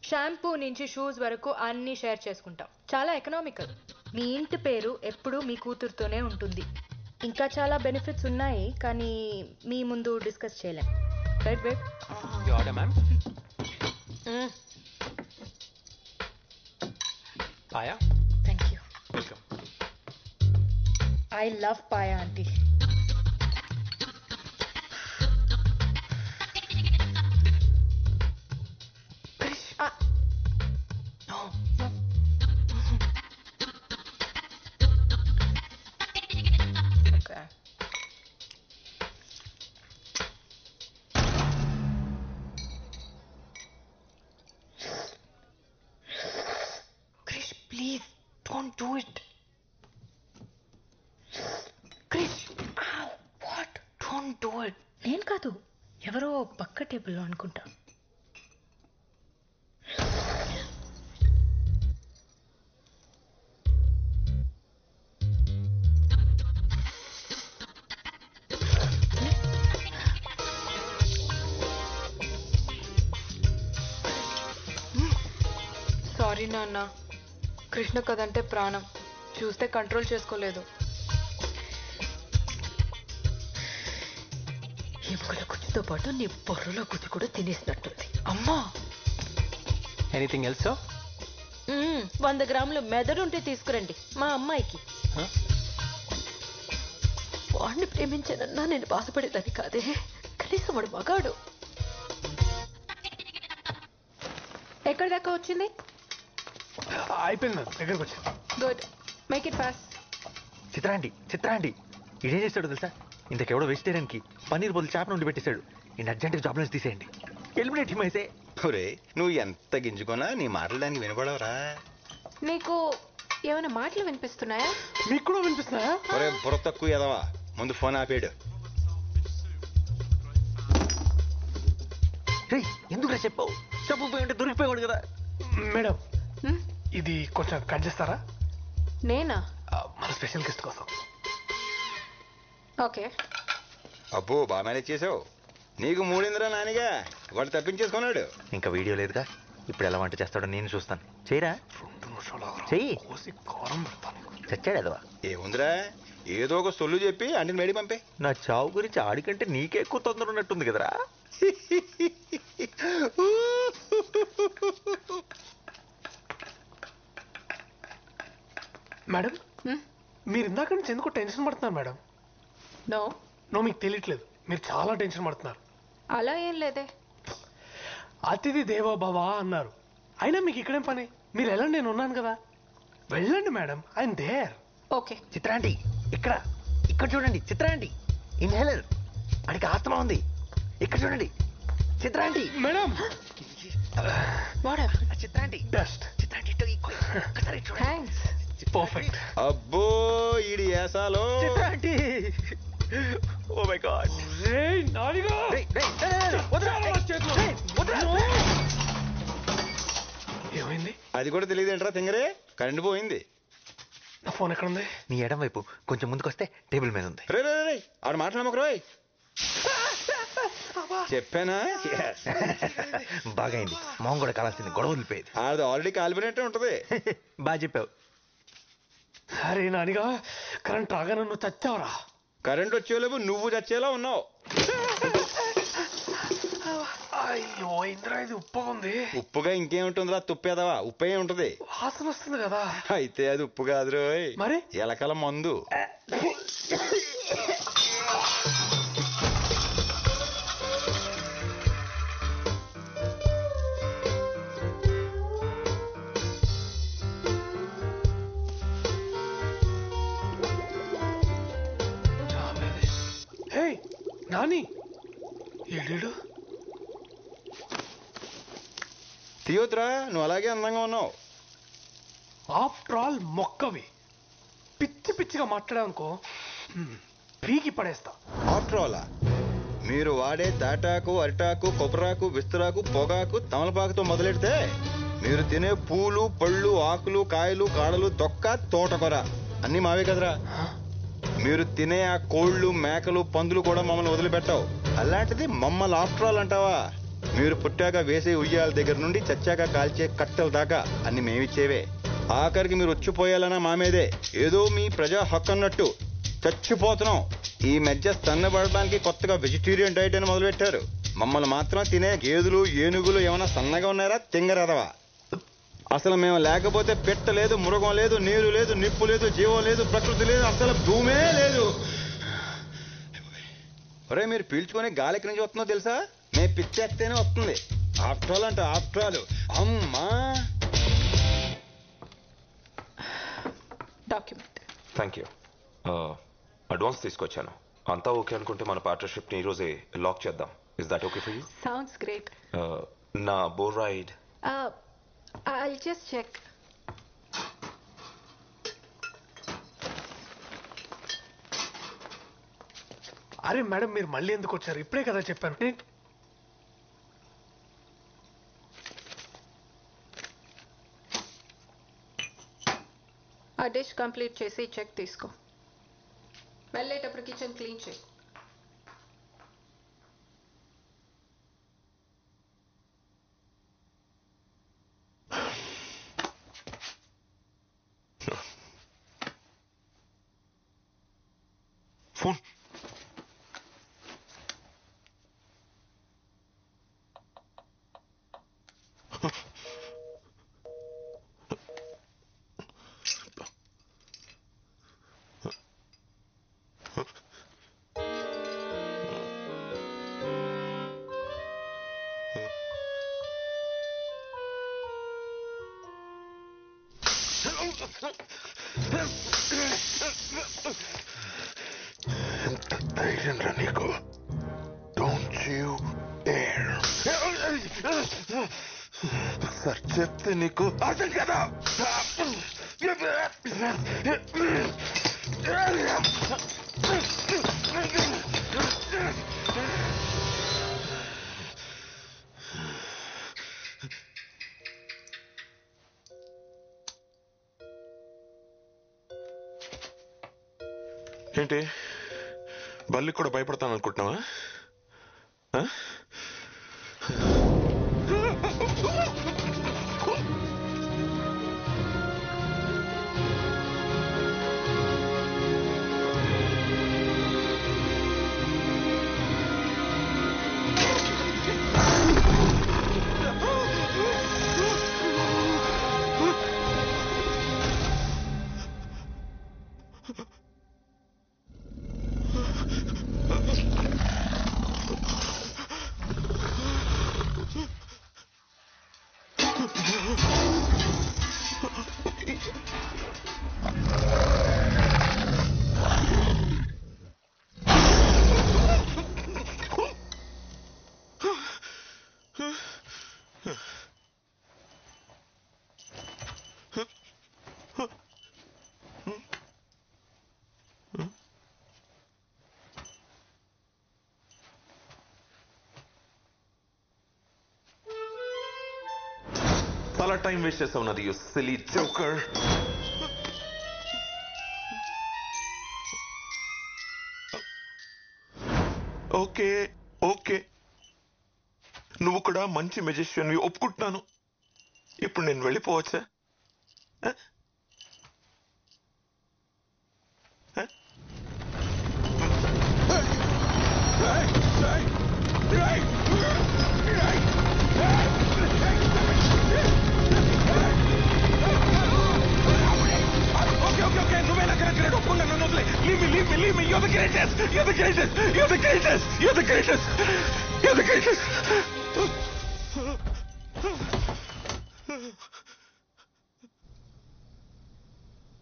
షాంపూ నుంచి షూస్ వరకు అన్నీ షేర్ చేసుకుంటాం. చాలా ఎకనామికల్. మీ ఇంటి పేరు ఎప్పుడూ మీ కూతురుతోనే ఉంటుంది. ఇంకా చాలా బెనిఫిట్స్ ఉన్నాయి కానీ మీ ముందు డిస్కస్ చేయలేం right babe you order ma'am paya thank you welcome I love paya aunty Please, don't do it. Krish, ow, what? Don't do it. నేను కాదు ఎవరో పక్క టేబుల్లో అనుకుంటా సారీ నాన్న, కృష్ణ కదంటే ప్రాణం, చూస్తే కంట్రోల్ చేసుకోలేదు. ఎముకల గుజ్జుతో పాటు నీ బొర్రలో గుజ్జు కూడా తినేసినట్టుంది. అమ్మా, ఎనీథింగ్ ఎల్స్? 100 గ్రాములు మెదడుంటే తీసుకురండి మా అమ్మాయికి. వాడిని ప్రేమించానన్నా నేను బాధపడేదాన్ని కాదే, కనీసం వాడు మగాడు. ఎక్కడి దాకా వచ్చింది? అయిపోయింది మ్యామ్, దగ్గరకు వచ్చింది. Good, make it fast. చిత్రాండి ఇదేం చేస్తాడు తెలుసా? ఇంతకెవడో వెజిటేరియన్కి పన్నీర్ బదులు చేప నుండి పెట్టేశాడు. ఈ అర్జెంట్గా జాబ్ నుంచి తీసేయండి, ఎలిమినేట్ హిమ్ అయితే. ఒరే, నువ్వు ఎంత గింజుకున్నా నీ మాటలు దానికి వినపడవరా? నీకు ఏమైనా మాటలు వినిపిస్తున్నాయా? మీకు కూడా వినిపిస్తున్నాయా? ఒరే బుర్ర తక్కువ ఎదవా, ముందు ఫోన్ ఆపేడు. ఎందుకురా చెప్పావు? చెప్పకపోయి ఉంటే దొరికిపోయాడు కదా. మేడం, ఇది కొంచెం కట్ చేస్తారా? నేనా? మన స్పెషల్ గెస్ట్ కోసం. ఓకే. అబ్బో, బాగా మేనేజ్ చేసావు. నీకు మూడిందిరా నానిగా, వాడు తప్పించేసుకున్నాడు. ఇంకా వీడియో లేదుగా, ఇప్పుడు ఎలా వంట చేస్తాడో నేను చూస్తాను. చేయరా, చెయ్యి. చచ్చాడు ఎదవా. ఏముందిరా, ఏదో ఒక సొల్లు చెప్పి అంటిని మేడి పంపే. నా చావు గురించి ఆడికంటే నీకే ఎక్కువ తొందర ఉన్నట్టుంది కదరా. మేడం, మీరు ఇందాక నుంచి ఎందుకో టెన్షన్ పడుతున్నారు మేడం? నో మీకు తెలియట్లేదు, మీరు చాలా టెన్షన్ పడుతున్నారు. అలా ఏం లేదే. అతిథి దేవో భవ అన్నారు, అయినా మీకు ఇక్కడేం పని? మీరు వెళ్ళండి, నేను ఉన్నాను కదా. వెళ్ళండి మేడం, ఐఎమ్ దేర్. ఓకే. చిత్రాంటి, ఇక్కడ చూడండి. చిత్రాంటి, ఇన్హేలర్. అడికి ఆత్మ ఉంది. ఇక్కడ చూడండి చిత్రాంటి. మేడం, చిత్రాంటి బెస్ట్. చిత్రాంటి థ్యాంక్స్. పర్ఫెక్ట్. అబ్బో, ఈడి ఏసాలో చిత్రాంటి. Oh my God. ఏమైంది? అది కూడా తెలియదేంట్రా తింగరే, కరెంట్ పోయింది. నా ఫోన్ ఎక్కడుంది? నీ ఎడం వైపు కొంచెం ముందుకు వస్తే టేబుల్ మీద ఉంది. రే ఆడ మాట్లాడమకు రోయ్. చెప్పానా? బాగైంది, మొహం కూడా కాలాల్సింది, గొడవ వదిలిపోయేది. ఆడది ఆల్రెడీ కాలిపోయినట్టే ఉంటది. బాగా చెప్పావు. అరే నానిగా, కరెంట్ రాగానే నువ్వు చచ్చావురా. కరెంట్ వచ్చేలోపు నువ్వు చచ్చేలా ఉన్నావు. అయ్యో ఇంద్రా, ఇది ఉప్పుగా ఉంది. ఉప్పుగా ఇంకేముంటుందిరా, తుప్పేదవా, ఉప్పే ఉంటది. వాసన వస్తుంది కదా. అయితే అది ఉప్పు కాదు రోయ్, మరి ఎలకల మందు. హే నాని, ఏడు తీయొద్దురా, నువ్వు అలాగే అందంగా ఉన్నావు. ఆఫ్టర్ ఆల్ మొక్కవి పిచ్చి పిచ్చిగా మాట్లాడానుకో పీకి పడేస్తా. ఆఫ్టర్ ఆల్ మీరు వాడే తాటాకు, అరిటాకు, కొబ్బరాకు, విస్తరాకు, పొగాకు, తమలపాకుతో మొదలెడితే మీరు తినే పూలు, పళ్ళు, ఆకులు, కాయలు, కాడలు, తొక్క, తోటకూర అన్నీ మావే కదరా. మీరు తినే ఆ కోళ్ళు, మేకలు, పందులు కూడా మమ్మల్ని వదిలిపెట్టావు. అలాంటిది మమ్మల్ని ఆఫ్టర్ ఆల్ అంటావా? మీరు పుట్టాక వేసే ఉయ్యాల దగ్గర నుండి చచ్చాక కాల్చే కట్టెల దాకా అన్ని మేమిచ్చేవే. ఆఖరికి మీరు వచ్చిపోయాలన్నా మా మీదే. ఏదో మీ ప్రజా హక్కు అన్నట్టు చచ్చిపోతున్నాం. ఈ మధ్య సన్నబడడానికి కొత్తగా వెజిటేరియన్ డైట్ అని మొదలుపెట్టారు. మమ్మల్ని మాత్రం తినే గేదెలు ఏనుగులు ఏమైనా సన్నగా ఉన్నారా తింగరదవా? అసలు మేము లేకపోతే పెట్ట లేదు, మృగం లేదు, నీరు లేదు, నిప్పు లేదు, జీవం లేదు, ప్రకృతి లేదు, అసలు భూమే లేదు. ఒరే మీరు పీల్చుకొని గాలి ఎక్కడి నుంచి వస్తుందో తెలుసా? మేము పిచ్చేస్తేనే వస్తుంది. ఆఫ్టర్ ఆల్ అంటే ఆఫ్టర్ ఆల్. అమ్మా డాక్యుమెంట్. Thank you. అడ్వాన్స్ తీసుకొచ్చాను. అంతా ఓకే అనుకుంటే మన పార్ట్నర్షిప్ని ఈరోజే లాక్ చేద్దాం. Is that okay for you? Sounds great. నా బోర్ రైడ్. I'll just check. అరే మేడం మీరు మళ్ళీ ఎందుకు వచ్చారు? ఇప్పుడే కదా చెప్పాను. ఆ డిష్ కంప్లీట్ చేసి చెక్ తీసుకో. వెళ్ళేటప్పుడు కిచెన్ క్లీన్ చేయి. ఫోన్. ఎంత ధైర్యం రా నీకు? Don't you dare. సార్ చెప్తే నీకు అర్థం కదా? ఏంటి బల్లి కూడా భయపడతాను అనుకుంటున్నావా? చాలా టైం వేస్ట్ చేస్తావు నాది, you silly joker. Okay okay, నువ్వు కూడా మంచి మెజిషియన్ ఒప్పుకుంటున్నాను. ఇప్పుడు నేను వెళ్ళిపోవచ్చా?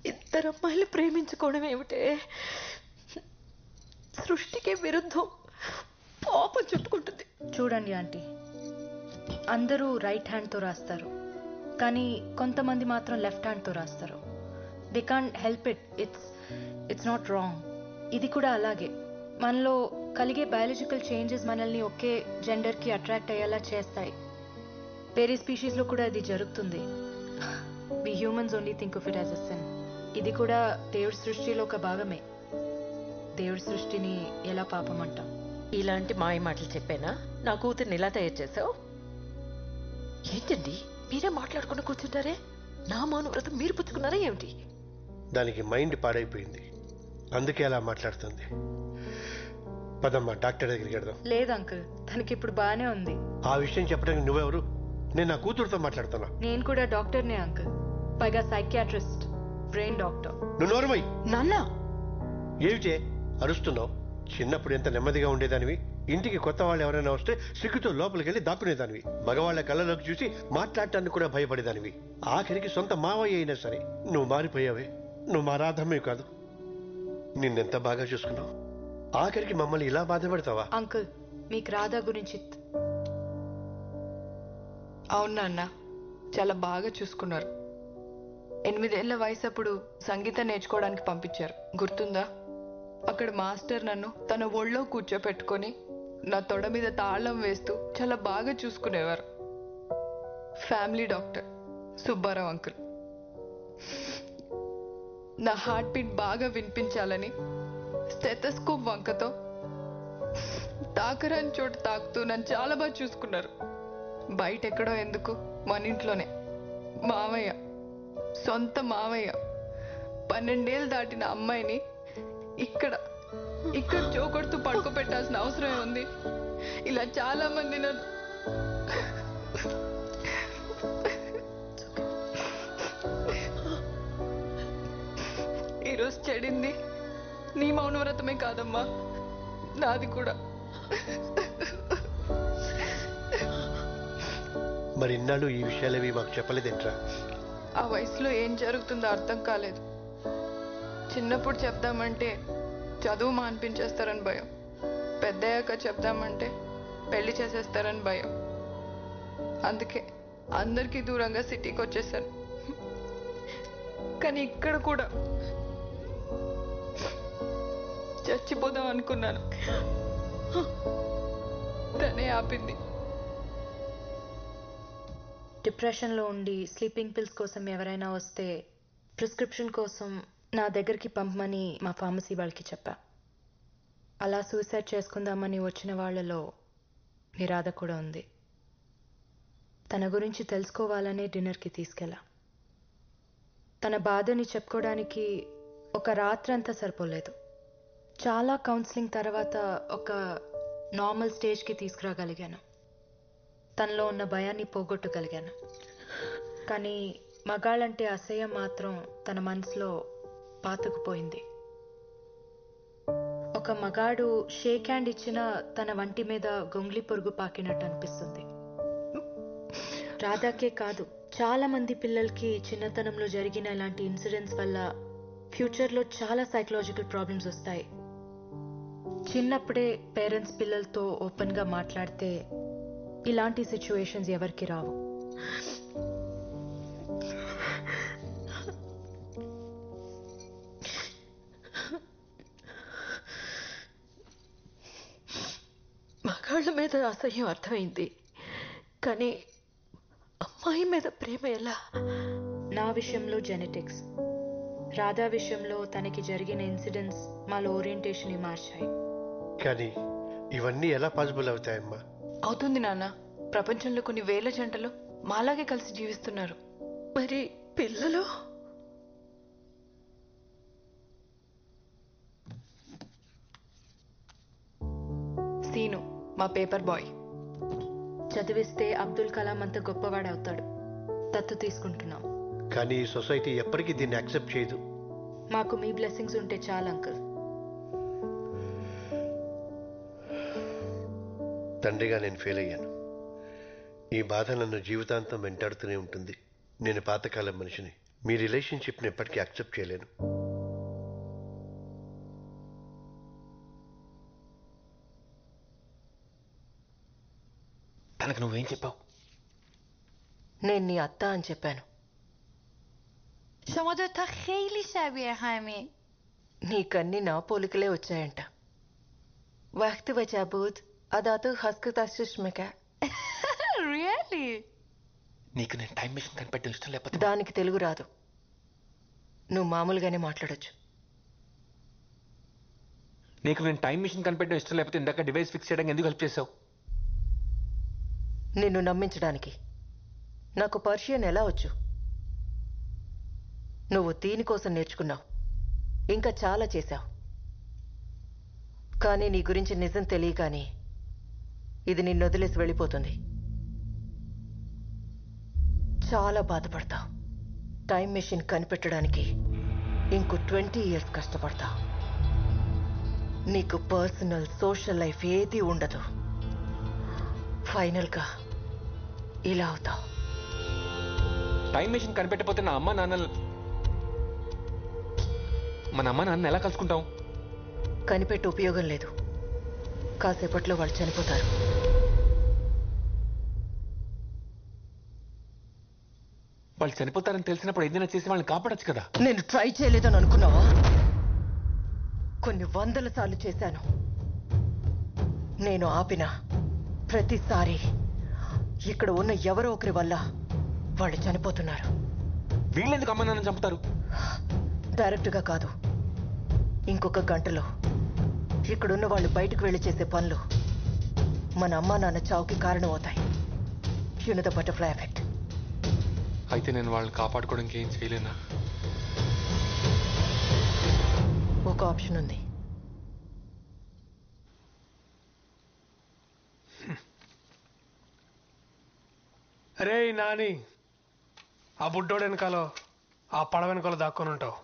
ఇద్దరు అమ్మాయిలు ప్రేమించుకోవడం ఏమిటే? సృష్టికే విరుద్ధం. పాపం చుట్టుకుంటుంది. చూడండి ఆంటీ, అందరూ రైట్ హ్యాండ్తో రాస్తారు, కానీ కొంతమంది మాత్రం లెఫ్ట్ హ్యాండ్తో రాస్తారు. They can't help it. It's not wrong. ఇది కూడా అలాగే. మనలో కలిగే బయాలజికల్ చేంజెస్ మనల్ని ఒకే జెండర్కి అట్రాక్ట్ అయ్యేలా చేస్తాయి. వేరే స్పీషీస్లో కూడా అది జరుగుతుంది. We humans only think of it as a sin. ఇది కూడా దేవుడి సృష్టిలో ఒక భాగమే. దేవుడి సృష్టిని ఎలా పాపం అంటాం? ఇలాంటి మాయ మాటలు చెప్పానా? నా కూతుర్ని ఇలా తయారు చేసావు? ఏంటండి మీరే మాట్లాడుకుని కూర్చుంటారే? నా మౌన వ్రతం మీరు పుచ్చుకున్నారా ఏమిటి? దానికి మైండ్ పాడైపోయింది. అందుకే అలా మాట్లాడుతుంది. పదమ్మా డాక్టర్ దగ్గరికి వెళ్దాం. లేదు అంకుల్, తనకి ఇప్పుడు బాగానే ఉంది. ఆ విషయం చెప్పడానికి నువ్వెవరు? నేను నా కూతురుతో మాట్లాడుతున్నా. నేను కూడా డాక్టర్నే అంకుల్, పైగా సైకియాట్రిస్ట్, బ్రెయిన్ డాక్టర్. నువ్వు నోరుమై. నాన్న ఏమిటే అరుస్తున్నావు? చిన్నప్పుడు ఎంత నెమ్మదిగా ఉండేదానివి. ఇంటికి కొత్త వాళ్ళు ఎవరైనా వస్తే సిగ్గుతో లోపలికి వెళ్ళి దాక్కునేదానివి. మగవాళ్ల కళ్ళలోకి చూసి మాట్లాడటానికి కూడా భయపడేదానివి. ఆఖరికి సొంత మావయ్య అయినా సరే నువ్వు మారిపోయావే. నువ్వు మా రాధమ్మే కాదు. నిన్నెంత బాగా చూసుకున్నావు. ఆఖరికి మమ్మల్ని ఇలా బాధపడతావా? అంకుల్, మీకు రాధా గురించి అవునా అన్న, చాలా బాగా చూసుకున్నారు. 8 ఏళ్ల వయసు అప్పుడు సంగీతం నేర్చుకోవడానికి పంపించారు, గుర్తుందా? అక్కడ మాస్టర్ నన్ను తన ఒళ్ళో కూర్చోపెట్టుకొని నా తొడ మీద తాళం వేస్తూ చాలా బాగా చూసుకునేవారు. Family doctor Subbarao uncle. నా హార్ట్ బీట్ బాగా వినిపించాలని స్టెథోస్కోప్ వంకతో తాకరాని చోట తాకుతూ నన్ను చాలా బాగా చూసుకున్నారు. బయట ఎక్కడో ఎందుకు, మన ఇంట్లోనే. మామయ్య, సొంత మామయ్య 12 ఏళ్ళు దాటిన అమ్మాయిని ఇక్కడ చోకొడుతూ పడుకోబెట్టాల్సిన అవసరం ఉంది? ఇలా చాలా మంది నన్ను ఈరోజు చెడింది నీ మౌనవ్రతమే కాదమ్మా, నాది కూడా. మరి ఇన్నాళ్ళు ఈ విషయాలేవి మాకు చెప్పలేదేంట్రా? ఆ వయసులో ఏం జరుగుతుందో అర్థం కాలేదు. చిన్నప్పుడు చెప్దామంటే చదువు మాన్పించేస్తారని భయం, పెద్దయ్యాక చెప్దామంటే పెళ్లి చేసేస్తారని భయం. అందుకే అందరికీ దూరంగా సిటీకి వచ్చేసాను. కానీ ఇక్కడ కూడా చచ్చిపోదాం అనుకున్నాను, తనే ఆపింది. డిప్రెషన్లో ఉండి స్లీపింగ్ పిల్స్ కోసం ఎవరైనా వస్తే ప్రిస్క్రిప్షన్ కోసం నా దగ్గరికి పంపమని మా ఫార్మసీ వాళ్ళకి చెప్పా. అలా సూసైడ్ చేసుకుందామని వచ్చిన వాళ్ళలో నిరాధ కూడా ఉంది. తన గురించి తెలుసుకోవాలనే డిన్నర్కి తీసుకెళ్ళా. తన బాధని చెప్పుకోవడానికి ఒక రాత్రంతా సరిపోలేదు. చాలా కౌన్సిలింగ్ తర్వాత ఒక నార్మల్ స్టేజ్కి తీసుకురాగలిగాను. తనలో ఉన్న భయాన్ని పోగొట్టగలిగాను. కానీ మగాళ్ళంటే అసహ్యం మాత్రం తన మనసులో పాతుకుపోయింది. ఒక మగాడు షేక్ హ్యాండ్ ఇచ్చినా తన వంటి మీద గొంగ్లి పొరుగు పాకినట్టు అనిపిస్తుంది. రాధాకే కాదు, చాలా మంది పిల్లలకి చిన్నతనంలో జరిగిన ఇలాంటి ఇన్సిడెంట్స్ వల్ల ఫ్యూచర్లో చాలా సైకలాజికల్ ప్రాబ్లమ్స్ వస్తాయి. చిన్నప్పుడే పేరెంట్స్ పిల్లలతో ఓపెన్గా మాట్లాడితే ఇలాంటి సిచ్యువేషన్స్ ఎవరికి రావు. మగాళ్ళ మీద అసహ్యం అర్థమైంది, కానీ అమ్మాయి మీద ప్రేమ ఎలా? నా విషయంలో జెనెటిక్స్, రాధా విషయంలో తనకి జరిగిన ఇన్సిడెంట్స్ మాలో ఓరియంటేషన్ మార్చాయి. కానీ ఇవన్నీ ఎలా పాసిబుల్ అవుతాయమ్మా? అవుతుంది నాన్న. ప్రపంచంలో కొన్ని వేల జంటలు మాలాగే కలిసి జీవిస్తున్నారు. మరి పిల్లలు? సీను మా పేపర్ బాయ్. చదివిస్తే అబ్దుల్ కలాం అంత గొప్పవాడవుతాడు. దత్తు తీసుకుంటున్నాం. కానీ ఈ సొసైటీ ఎప్పటికీ దీన్ని యాక్సెప్ట్ చేయదు. మాకు మీ బ్లెస్సింగ్స్ ఉంటే చాలు అంకుల్. తండ్రిగా నేను ఫెయిల్ అయ్యాను. ఈ బాధ నన్ను జీవితాంతం వెంటాడుతూనే ఉంటుంది. నేను పాతకాలం మనిషిని. మీ రిలేషన్షిప్ని ఎప్పటికీ యాక్సెప్ట్ చేయలేను. తనకు నువ్వేం చెప్పావు? నేను నీ అత్త అని చెప్పాను. شما دوتا خیلی شبیه همین. నీకన్నీ నా పోలికలే వచ్చాయంట. وقتی وجه بود అదాతో హస్కు తస్సుష్మిక. Really? నీకు నేను టైం మిషన్ కనిపెట్టడం ఇష్టం లేకపోతే దానికి తెలుగు రాదు. నువ్వు మామూలుగానే మాట్లాడొచ్చు. నీకు నేను టైం మిషన్ కనిపెట్టడం ఇష్టం లేకపోతే ఇందాక డివైస్ ఫిక్స్ చేయడానికి ఎందుకు హెల్ప్ చేసావు? నిన్ను నమ్మించడానికి. నాకు పర్షియన్ ఎలా వచ్చు? నువ్వు దీనికోసం నేర్చుకున్నావు, ఇంకా చాలా చేశావు. కానీ నీ గురించి నిజం తెలియగానే ఇది నిన్ను వదిలేసి వెళ్ళిపోతుంది. చాలా బాధపడతావు. టైం మెషిన్ కనిపెట్టడానికి ఇంకో 20 years కష్టపడతావు. నీకు పర్సనల్ సోషల్ లైఫ్ ఏదీ ఉండదు. ఫైనల్గా ఇలా అవుతావు. టైం మెషిన్ కనిపెట్టకపోతే నా అమ్మ నాన్న మన అమ్మ నాన్న ఎలా కలుసుకుంటాం? కనిపెట్టి ఉపయోగం లేదు. కాసేపట్లో వాళ్ళు చనిపోతారు. వాళ్ళు చనిపోతారని తెలిసినప్పుడు ఏదైనా చేసి వాళ్ళని కాపాడొచ్చు కదా. నేను ట్రై చేయలేదని అనుకున్నావా? కొన్ని 100 సార్లు చేశాను. నేను ఆపిన ప్రతిసారి ఇక్కడ ఉన్న ఎవరో ఒకరి వల్ల వాళ్ళు చనిపోతున్నారు. వీళ్ళెందుకు అమ్మ నాన్న చంపుతారు? డైరెక్ట్గా కాదు, ఇంకొక గంటలో ఇక్కడున్న వాళ్ళు బయటకు వెళ్ళి చేసే పనులు మన అమ్మా నాన్న చావుకి కారణం అవుతాయి. You know the butterfly effect. అయితే నేను వాళ్ళని కాపాడుకోవడానికి ఏం చేయలేనా? ఒక ఆప్షన్ ఉంది. అరే నాని, ఆ బుడ్డోడు వెనకాలో ఆ పడవ వెనకాల దాక్కొని ఉంటావు.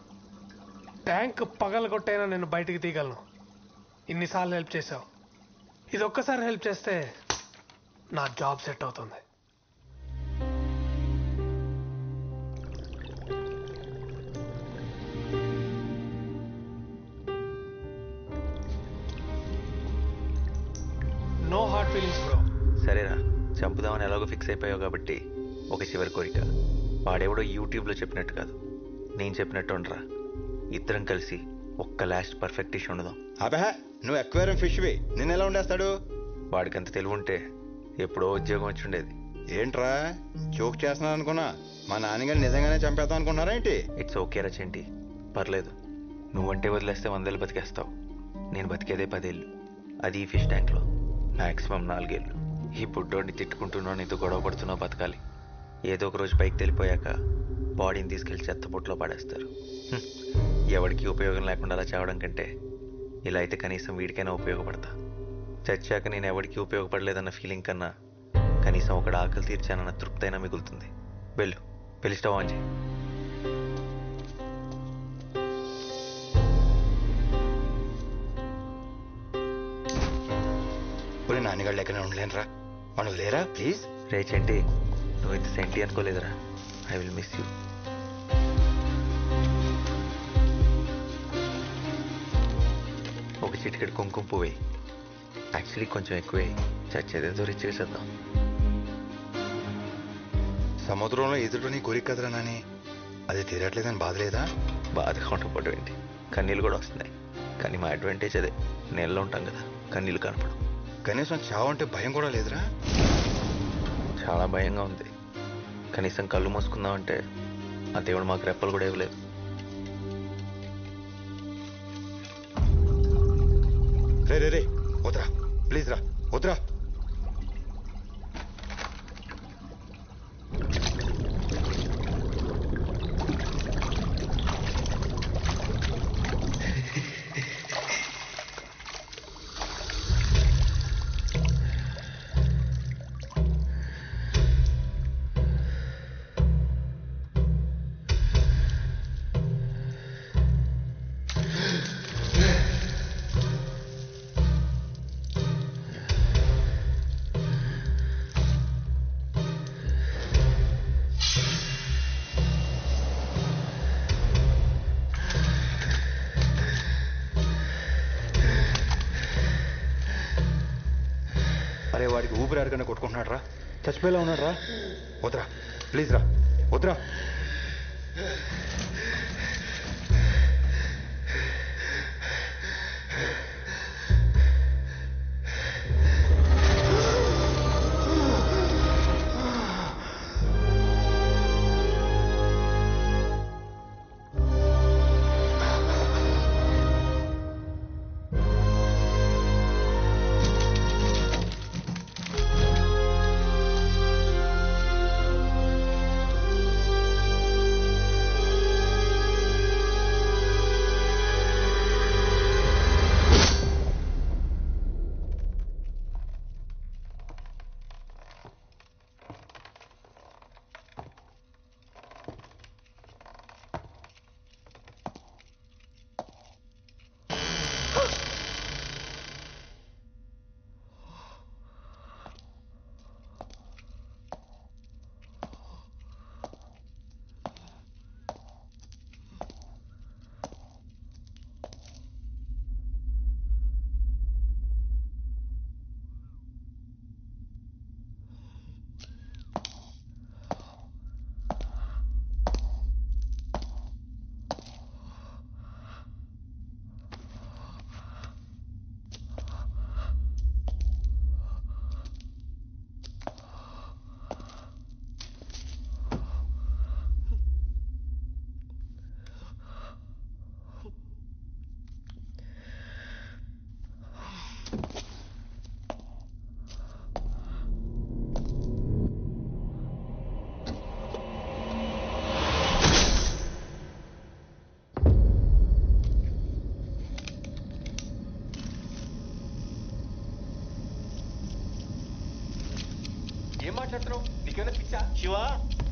ట్యాంక్ పగలగొట్టైనా నేను బయటికి తీయగలను. ఇన్నిసార్లు హెల్ప్ చేసావు. ఇది ఒక్కసారి హెల్ప్ చేస్తే నా జాబ్ సెట్ అవుతుంది. No hard feelings bro. సరేరా, చంపుదామని ఎలాగో ఫిక్స్ అయిపోయావు కాబట్టి ఒక చివరి కోరిక. వాడెవడో యూట్యూబ్లో చెప్పినట్టు కాదు, నేను చెప్పినట్టు ఉండరా. ఇద్దరం కలిసి ఒక్క లాస్ట్ పర్ఫెక్ట్ డిష్ ఉండదాం. అబహ, నువ్వు ఎక్వేరియం ఫిష్వి, నిన్ను ఎలా ఉండేస్తాడు? వాడికి అంత తెలివి ఉంటే ఎప్పుడో ఉద్యోగం వచ్చి ఉండేది. ఏంట్రా జోక్ చేస్తున్నాను అనుకున్నా? మా నాన్నగారు నిజంగానే చంపేద్దాం అనుకున్నారా ఏంటి? ఇట్స్ ఓకే రా చెంటి, పర్లేదు. నువ్వంటే వదిలేస్తే 100 ఏళ్ళు బతికేస్తావు. నేను బతికేదే 10 ఏళ్ళు, అది ఈ ఫిష్ ట్యాంక్లో. మ్యాక్సిమం 4 ఏళ్ళు. ఈ బుడ్డోడిని తిట్టుకుంటున్నావు, నీతో గొడవ పడుతున్నావు, బతకాలి. ఏదో ఒక రోజు పైకి వెళ్ళిపోయాక బాడీని తీసుకెళ్లి చెత్తపుట్లో పడేస్తారు. ఎవరికి ఉపయోగం లేకుండా అలా చావడం కంటే ఇలా అయితే కనీసం వీడికైనా ఉపయోగపడతా. చచ్చాక నేను ఎవరికి ఉపయోగపడలేదన్న ఫీలింగ్ కన్నా కనీసం ఒకటి ఆకలి తీర్చానన్న తృప్తి అయినా మిగులుతుంది. వెళ్ళు, వెళ్ళి స్టవ్ ఆన్ చేయి. నాన్నగారు లెక్కనే ఉండలేనురా, మనం లేరా ప్లీజ్. రే చెంటి, నువ్వు ఇంత సెంటి అనుకోలేదురా. I will miss you. ఒక చిటికెడు కుంకుమ పువ్వు. యాక్చువల్లీ కొంచెం ఎక్కువే, చచ్చేదేదో రిచ్ చేసేద్దాం. సముద్రంలో ఎదుటి నీ కోరిక కదరా నాని, అది తీరట్లేదని బాధ లేదా? బాధగా ఉండకపోవడం ఏంటి, కన్నీళ్ళు కూడా వస్తున్నాయి. కానీ మా అడ్వాంటేజ్ అదే, నీళ్ళలో ఉంటాం కదా, కన్నీళ్ళు కనపడం. కనీసం చావు అంటే భయం కూడా లేదురా? చాలా భయంగా ఉంది. కనీసం కళ్ళు మూసుకుందామంటే ఆ దేవుడు మాకు రెప్పలు కూడా ఇవ్వలేదు. రే రే రే, వద్దురా ప్లీజ్ రా, వద్దురా. వాడికి ఊపిరి ఆడగానే కొట్టుకుంటున్నాడు రా, చచ్చిపోయేలా ఉన్నాడు రా. వద్దురా ప్లీజ్ రా, వద్దురా. ఏం మాట్లాడుతున్నావు? నీకేమైనా పిచ్చా? శివ,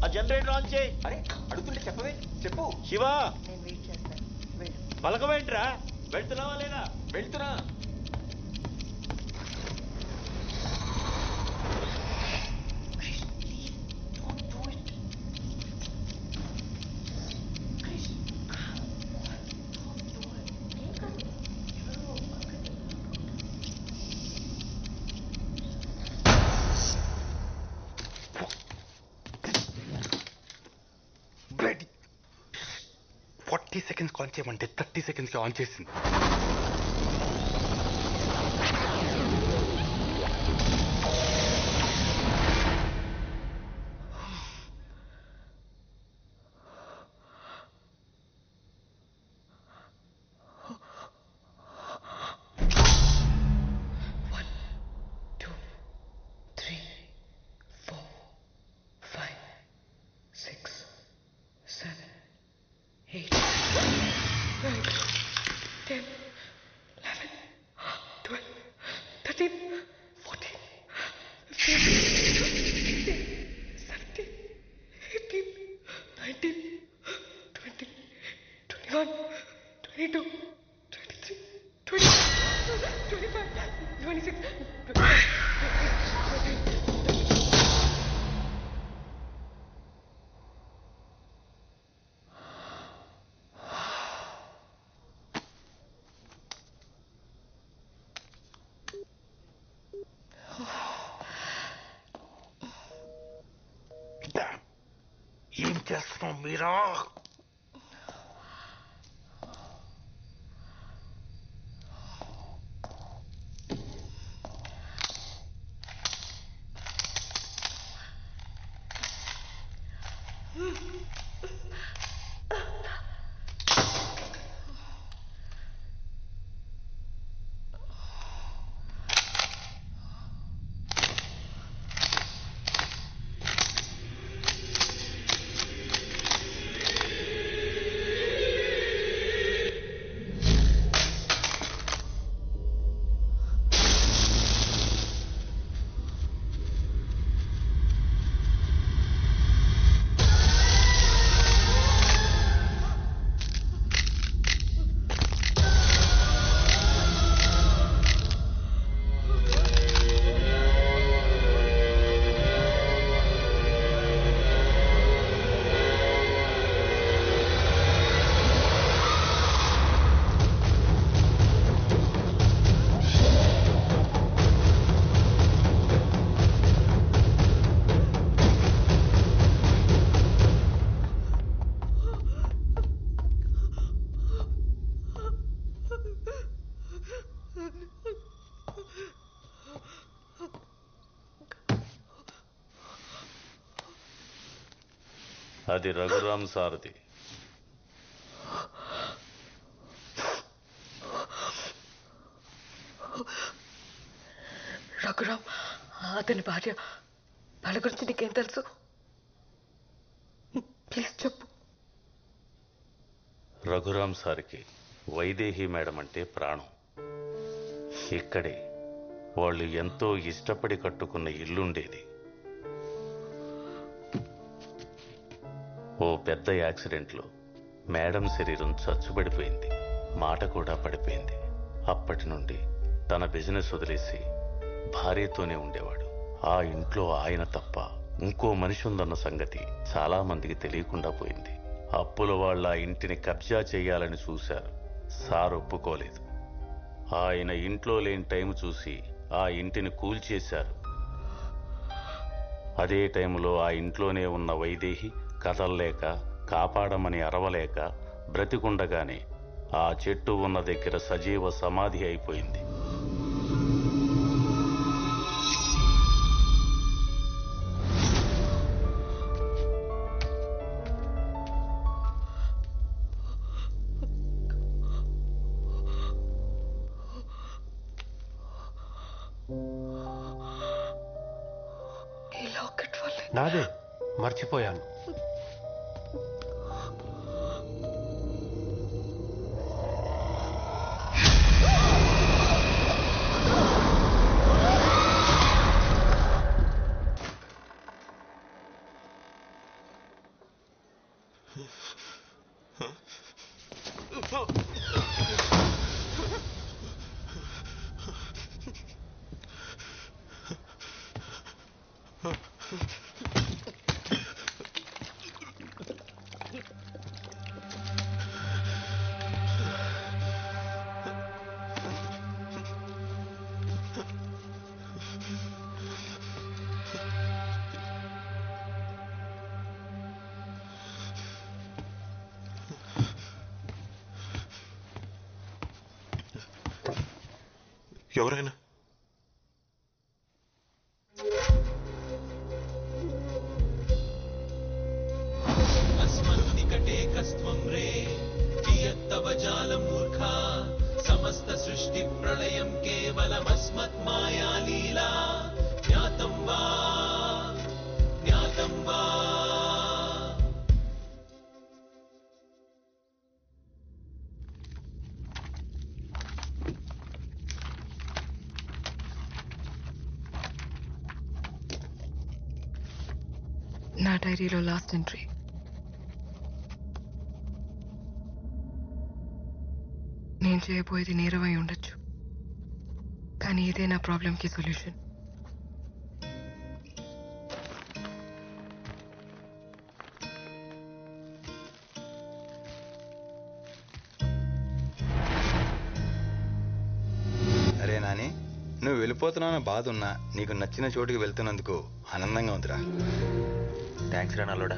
ఆ జనరేటర్ ఆన్ చేయి. అరే అడుగుతుంటే చెప్పవే, చెప్పు. శివ, నేను వెయిట్ చేస్తాను. వెళ్ళు. పలకవేంట్రా? వెళ్తున్నావా లేదా? వెళ్తున్నా. బ్లడీ 40 సెకండ్స్ ఆన్ చేయమంటే 30 సెకండ్స్కి ఆన్ చేసింది. ఏం చేస్తున్నాం మీరా? అది రఘురామ్ సారథి. రఘురామ్ అతని భార్య. వాళ్ళ గురించి నీకేం తెలుసు? ప్లీజ్ చెప్పు. రఘురామ్ సార్కి వైదేహి మేడం అంటే ప్రాణం. ఇక్కడే వాళ్ళు ఎంతో ఇష్టపడి కట్టుకున్న ఇల్లుండేది. ఓ పెద్ద యాక్సిడెంట్లో మేడం శరీరం చచ్చుబడిపోయింది, మాట కూడా పడిపోయింది. అప్పటి నుండి తన బిజినెస్ వదిలేసి భార్యతోనే ఉండేవాడు. ఆ ఇంట్లో ఆయన తప్ప ఇంకో మనిషి ఉందన్న సంగతి చాలా మందికి తెలియకుండా పోయింది. అప్పుల వాళ్ళ ఇంటిని కబ్జా చేయాలని చూశారు. సార్ ఒప్పుకోలేదు. ఆయన ఇంట్లో లేని టైం చూసి ఆ ఇంటిని కూల్చేశారు. అదే టైంలో ఆ ఇంట్లోనే ఉన్న వైదేహి కదల్లేక, కాపాడమని అరవలేక బ్రతికుండగానే ఆ చెట్టు ఉన్న దగ్గర సజీవ సమాధి అయిపోయింది. ఈ లాకెట్ వల్లే నాదే, మర్చిపోయాను. ఎవరైనా अस्मन्निकटे कस्त्वं रे कियत्तव जालमूर्खा समस्त सृष्टि प्रलयं केवलमस्मत्माया लीला ज्ञातं वा ज्ञातं वा నా డైరీలో లాస్ట్ ఎంట్రీ. నేను చేయబోయేది నేరమై ఉండొచ్చు, కానీ ఇదే నా ప్రాబ్లంకి సొల్యూషన్. అరే నాని, నువ్వు వెళ్ళిపోతున్నావు బాధ ఉన్నా నీకు నచ్చిన చోటుకి వెళ్తున్నందుకు ఆనందంగా ఉందిరా. థ్యాంక్స్ రా నల్లోడా.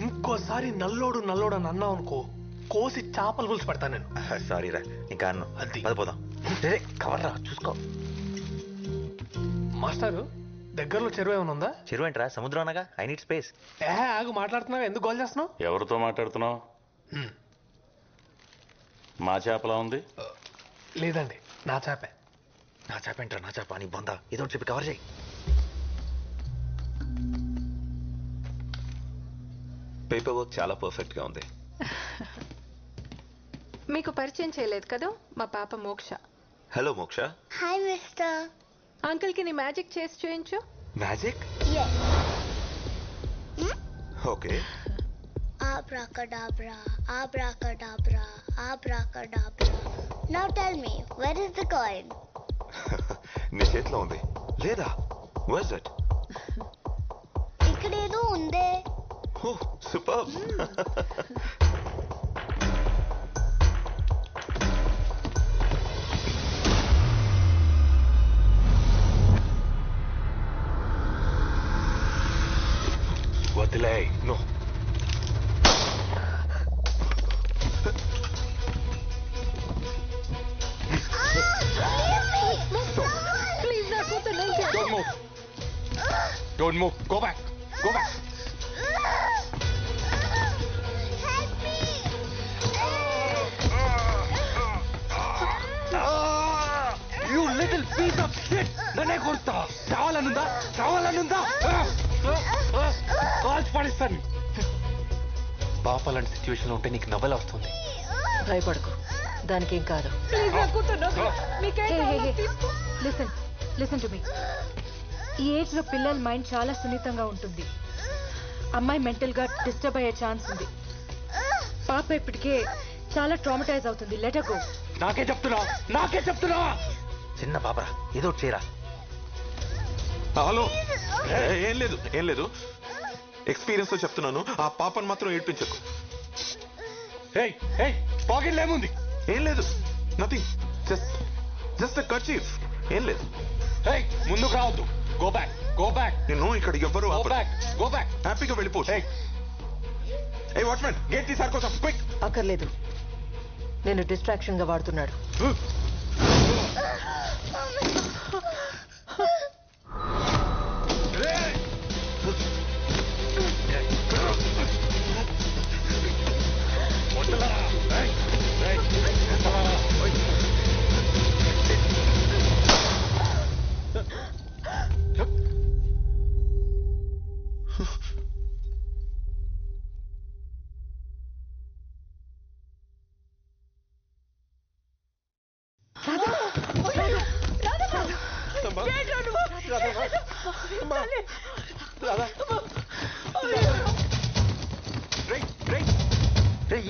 ఇంకోసారి నల్లోడు నల్లోడు అని అన్నావు అనుకో, కోసి చేపలు పులుసు పెడతాను నేను. సారీ రా, నీ కారణం. అది పదిపోదాం. కవర్ రా, చూసుకో. మాస్టారు, దగ్గరలో చెరువు ఏమైనా ఉందా? చెరువు ఏంట్రా, సముద్రం అనగా. I need space. ఆగు, మాట్లాడుతున్నావు, ఎందుకు గోల్ చేస్తున్నావు? ఎవరితో మాట్లాడుతున్నావు? మా చేపలా ఉంది? లేదండి, నా చేపే. నా చేప ఏంట్రా, నా చేప నీ బొందా. ఏదో ఒకటి చెప్పి కవర్ చేయి. పేపర్ వర్క్ చాలా పర్ఫెక్ట్ గా ఉంది. మీకు పరిచయం చేయలేదు కదా, మా పాప మోక్ష. హలో మోక్ష. Hi mister. అంకుల్ కి నీ మ్యాజిక్ చేసి చూయించు. Magic? Okay. Abracadabra, abracadabra, abracadabra. Now tell me, where is the coin? నీ చేతిలో ఉంది లేదా? Where's it? ఇక్కడేదో ఉందే. Oh, superb. వదిలే. No. Please, నా కూతురు Don't move. Don't move. Go back. Go back. You little piece of shit. నన్నే కొడతా. చావాలనుందా? చావాలనుందా? కాల్చి పడిస్తాను. పాప లాంటి సిచ్యువేషన్ లో ఉంటే నీకు నవ్వలా వస్తుంది. భయపడకు, దానికేం కాదు. ప్లీజ్ నా కూతురు లిసన్ టు మీ. ఈ ఏజ్ లో పిల్లల మైండ్ చాలా సున్నితంగా ఉంటుంది. అమ్మాయి మెంటల్ గా డిస్టర్బ్ అయ్యే ఛాన్స్ ఉంది. పాప ఇప్పటికే చాలా ట్రామటైజ్ అవుతుంది. Let go. నాకే చెప్తున్నా. చిన్న పాపరా, ఏదో ఒకటి చేయరా. హలో, ఏం లేదు ఎక్స్పీరియన్స్ తో చెప్తున్నాను. ఆ పాపను మాత్రం ఏడ్పించకు. పాకెట్లో ఏముంది? ఏం లేదు, నథింగ్, జస్ట్ కర్చీఫ్. ఏం లేదు. ముందుకు రావద్దు. Go back. నేను ఇక్కడ ఎవ్వరు గో బ్యాక్. హ్యాపీగా వెళ్ళిపోవచ్చు. ఏ వాచ్మెన్, గేట్ తీసారు కోసం క్విక్. అక్కర్లేదు, నేను డిస్ట్రాక్షన్ గా వాడుతున్నాడు.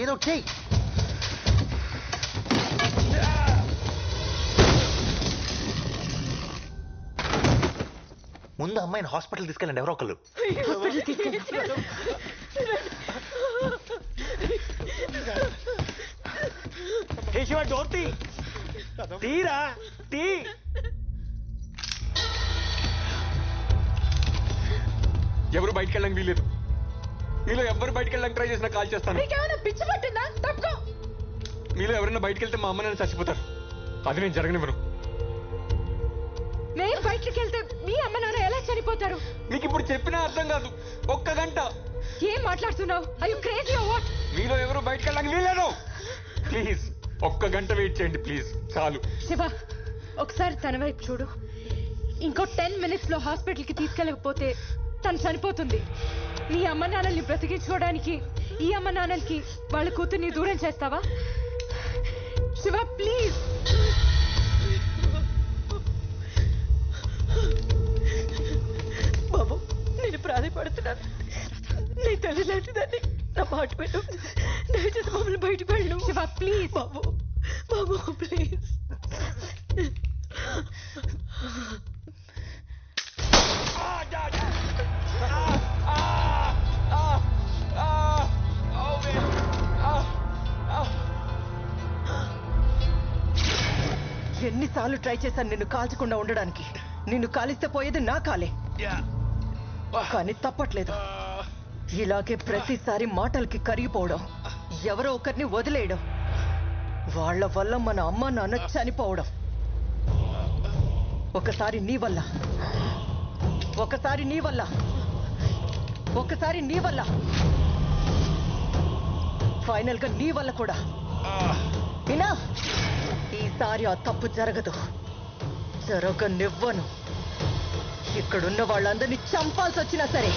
ఏదో చెయ్యి. ముందు అమ్మాయిని హాస్పిటల్ తీసుకెళ్ళండి ఎవరో ఒకళ్ళు. శివ డోర్ తీరా తీ. ఎవరు బయటికి వెళ్ళడానికి వీలేదు. మీలో ఎవరు బయటికి వెళ్ళడానికి ట్రై చేసినా కాల్ చేస్తాను. పిచ్చి పట్టిందా? తప్పుకో. మీలో ఎవరైనా బయటికి వెళ్తే మా అమ్మ నాన్న చచ్చిపోతారు. అది నేను జరగనివ్వను. నేను బయటికి వెళ్తే మీ అమ్మ నాన్న ఎలా చనిపోతారు? మీకు ఇప్పుడు చెప్పినా అర్థం కాదు. ఒక్క గంట. ఏం మాట్లాడుతున్నావు? అయ్యో క్రేజీ వాట్? మీలో ఎవరు బయటికి వెళ్ళడానికి వీలేదు. ప్లీజ్ ఒక్క గంట వెయిట్ చేయండి ప్లీజ్. చాలు. శివ ఒకసారి తన వైపు చూడు. ఇంకో 10 minutes లో హాస్పిటల్కి తీసుకెళ్ళకపోతే తను చనిపోతుంది. నీ అమ్మ నాన్నల్ని బ్రతికించుకోవడానికి ఈ అమ్మ నాన్నలకి వాళ్ళ కూతుర్ని దూరం చేస్తావా? శివ ప్లీజ్. బాబు నేను ప్రాధాయపడుతున్నాను. నీ తల్లి లాంటిదాన్ని. నా మాట పెట్టు. దయచేసి మమ్మల్ని బయటకు వెళ్ళు. Shiva please. Babu Babu please. ఎన్నిసార్లు ట్రై చేశాను నిన్ను కాల్చకుండా ఉండడానికి. నిన్ను కాలిస్తే పోయేది నా కాలే, కానీ తప్పట్లేదు. ఇలాగే ప్రతిసారి మాటలకి కరిగిపోవడం, ఎవరో ఒకరిని వదిలేయడం, వాళ్ళ వల్ల మన అమ్మ నాన్న చనిపోవడం. ఒకసారి నీ వల్ల, ఒకసారి నీ వల్ల, ఒకసారి నీ వల్ల, ఫైనల్ గా నీ వల్ల కూడా. వినా, ఈసారి ఆ తప్పు జరగదు. జరగనివ్వను. ఇక్కడున్న వాళ్ళందరినీ చంపాల్సి వచ్చినా సరే.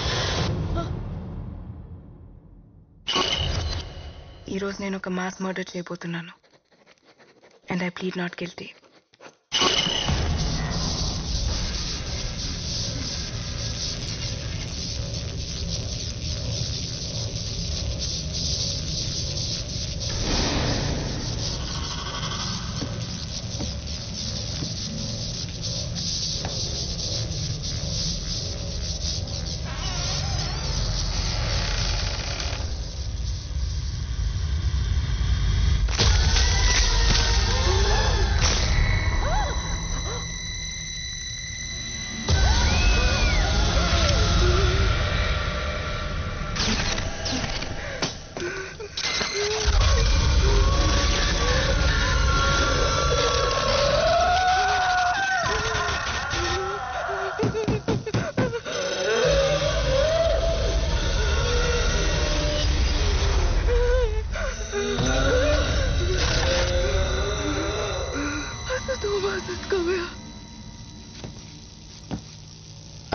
ఈరోజు నేను ఒక మాస్ మర్డర్ చేయబోతున్నాను. And I plead not guilty.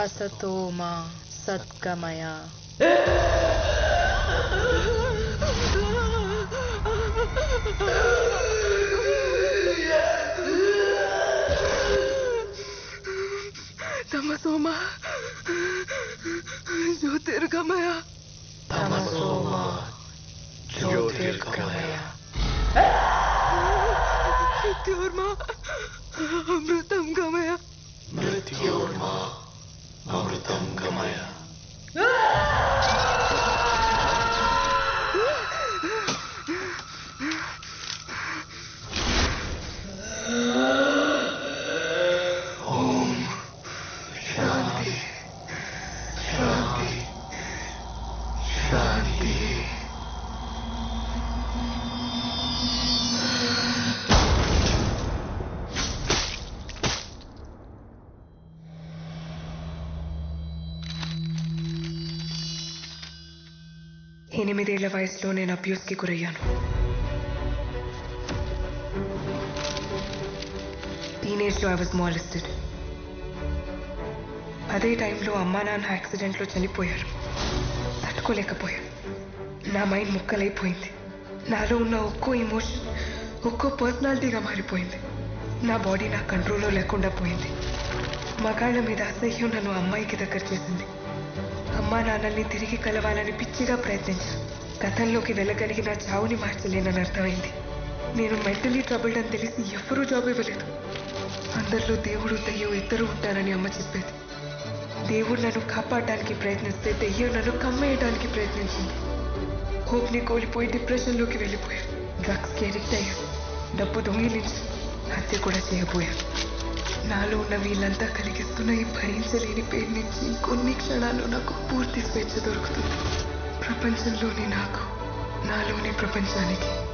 असतो मा सद्गमय. तमसो मा ज्योतिर्गमय. तमसो मा ज्योतिर्गमय. मृत्योर्मा अमृतं गमय. मृत्योर्मा अमृतं गमय. ओम शांति शांति शांति. ఎనిమిదేళ్ల వయసులో నేను అబ్యూస్కి గురయ్యాను. టీనేజ్లో ఐ వాజ్ మాలిస్టెడ్. అదే టైంలో అమ్మా నాన్న యాక్సిడెంట్లో చనిపోయారు. తట్టుకోలేకపోయాను. నా మైండ్ ముక్కలైపోయింది. నాలో ఉన్న ఒక్కో ఎమోషన్ ఒక్కో పర్సనాలిటీగా మారిపోయింది. నా బాడీ నా కంట్రోల్లో లేకుండా పోయింది. మగాళ్ళ మీద అసహ్యం నన్ను అమ్మాయికి దగ్గర చేసింది. అమ్మా నాన్నల్ని తిరిగి కలవాలని పిచ్చిగా ప్రయత్నించాను. గతంలోకి వెళ్ళగలిగి నా చావుని మార్చలేనని అర్థమైంది. నేను మెంటలీ ట్రబుల్డ్ అని తెలిసి ఎవ్వరూ జాబ్ ఇవ్వలేదు. అందరిలో దేవుడు దెయ్యం ఇద్దరు ఉంటారని అమ్మ చెప్పేది. దేవుడు నన్ను కాపాడడానికి ప్రయత్నిస్తే దెయ్యం నన్ను కమ్మేయడానికి ప్రయత్నించింది. హోప్ని కోల్పోయి డిప్రెషన్లోకి వెళ్ళిపోయాను. డ్రగ్స్కి అడిక్ట్ అయ్యాను. డబ్బు దొంగిలించి హత్య కూడా చేయబోయాను. నాలో ఉన్న వీళ్ళంతా కలిగిస్తున్న ఈ భరించలేని పేరు నుంచి కొన్ని క్షణాల్లో నాకు పూర్తి స్వేచ్ఛ దొరుకుతుంది. ప్రపంచంలోని నాకు, నాలోని ప్రపంచానికి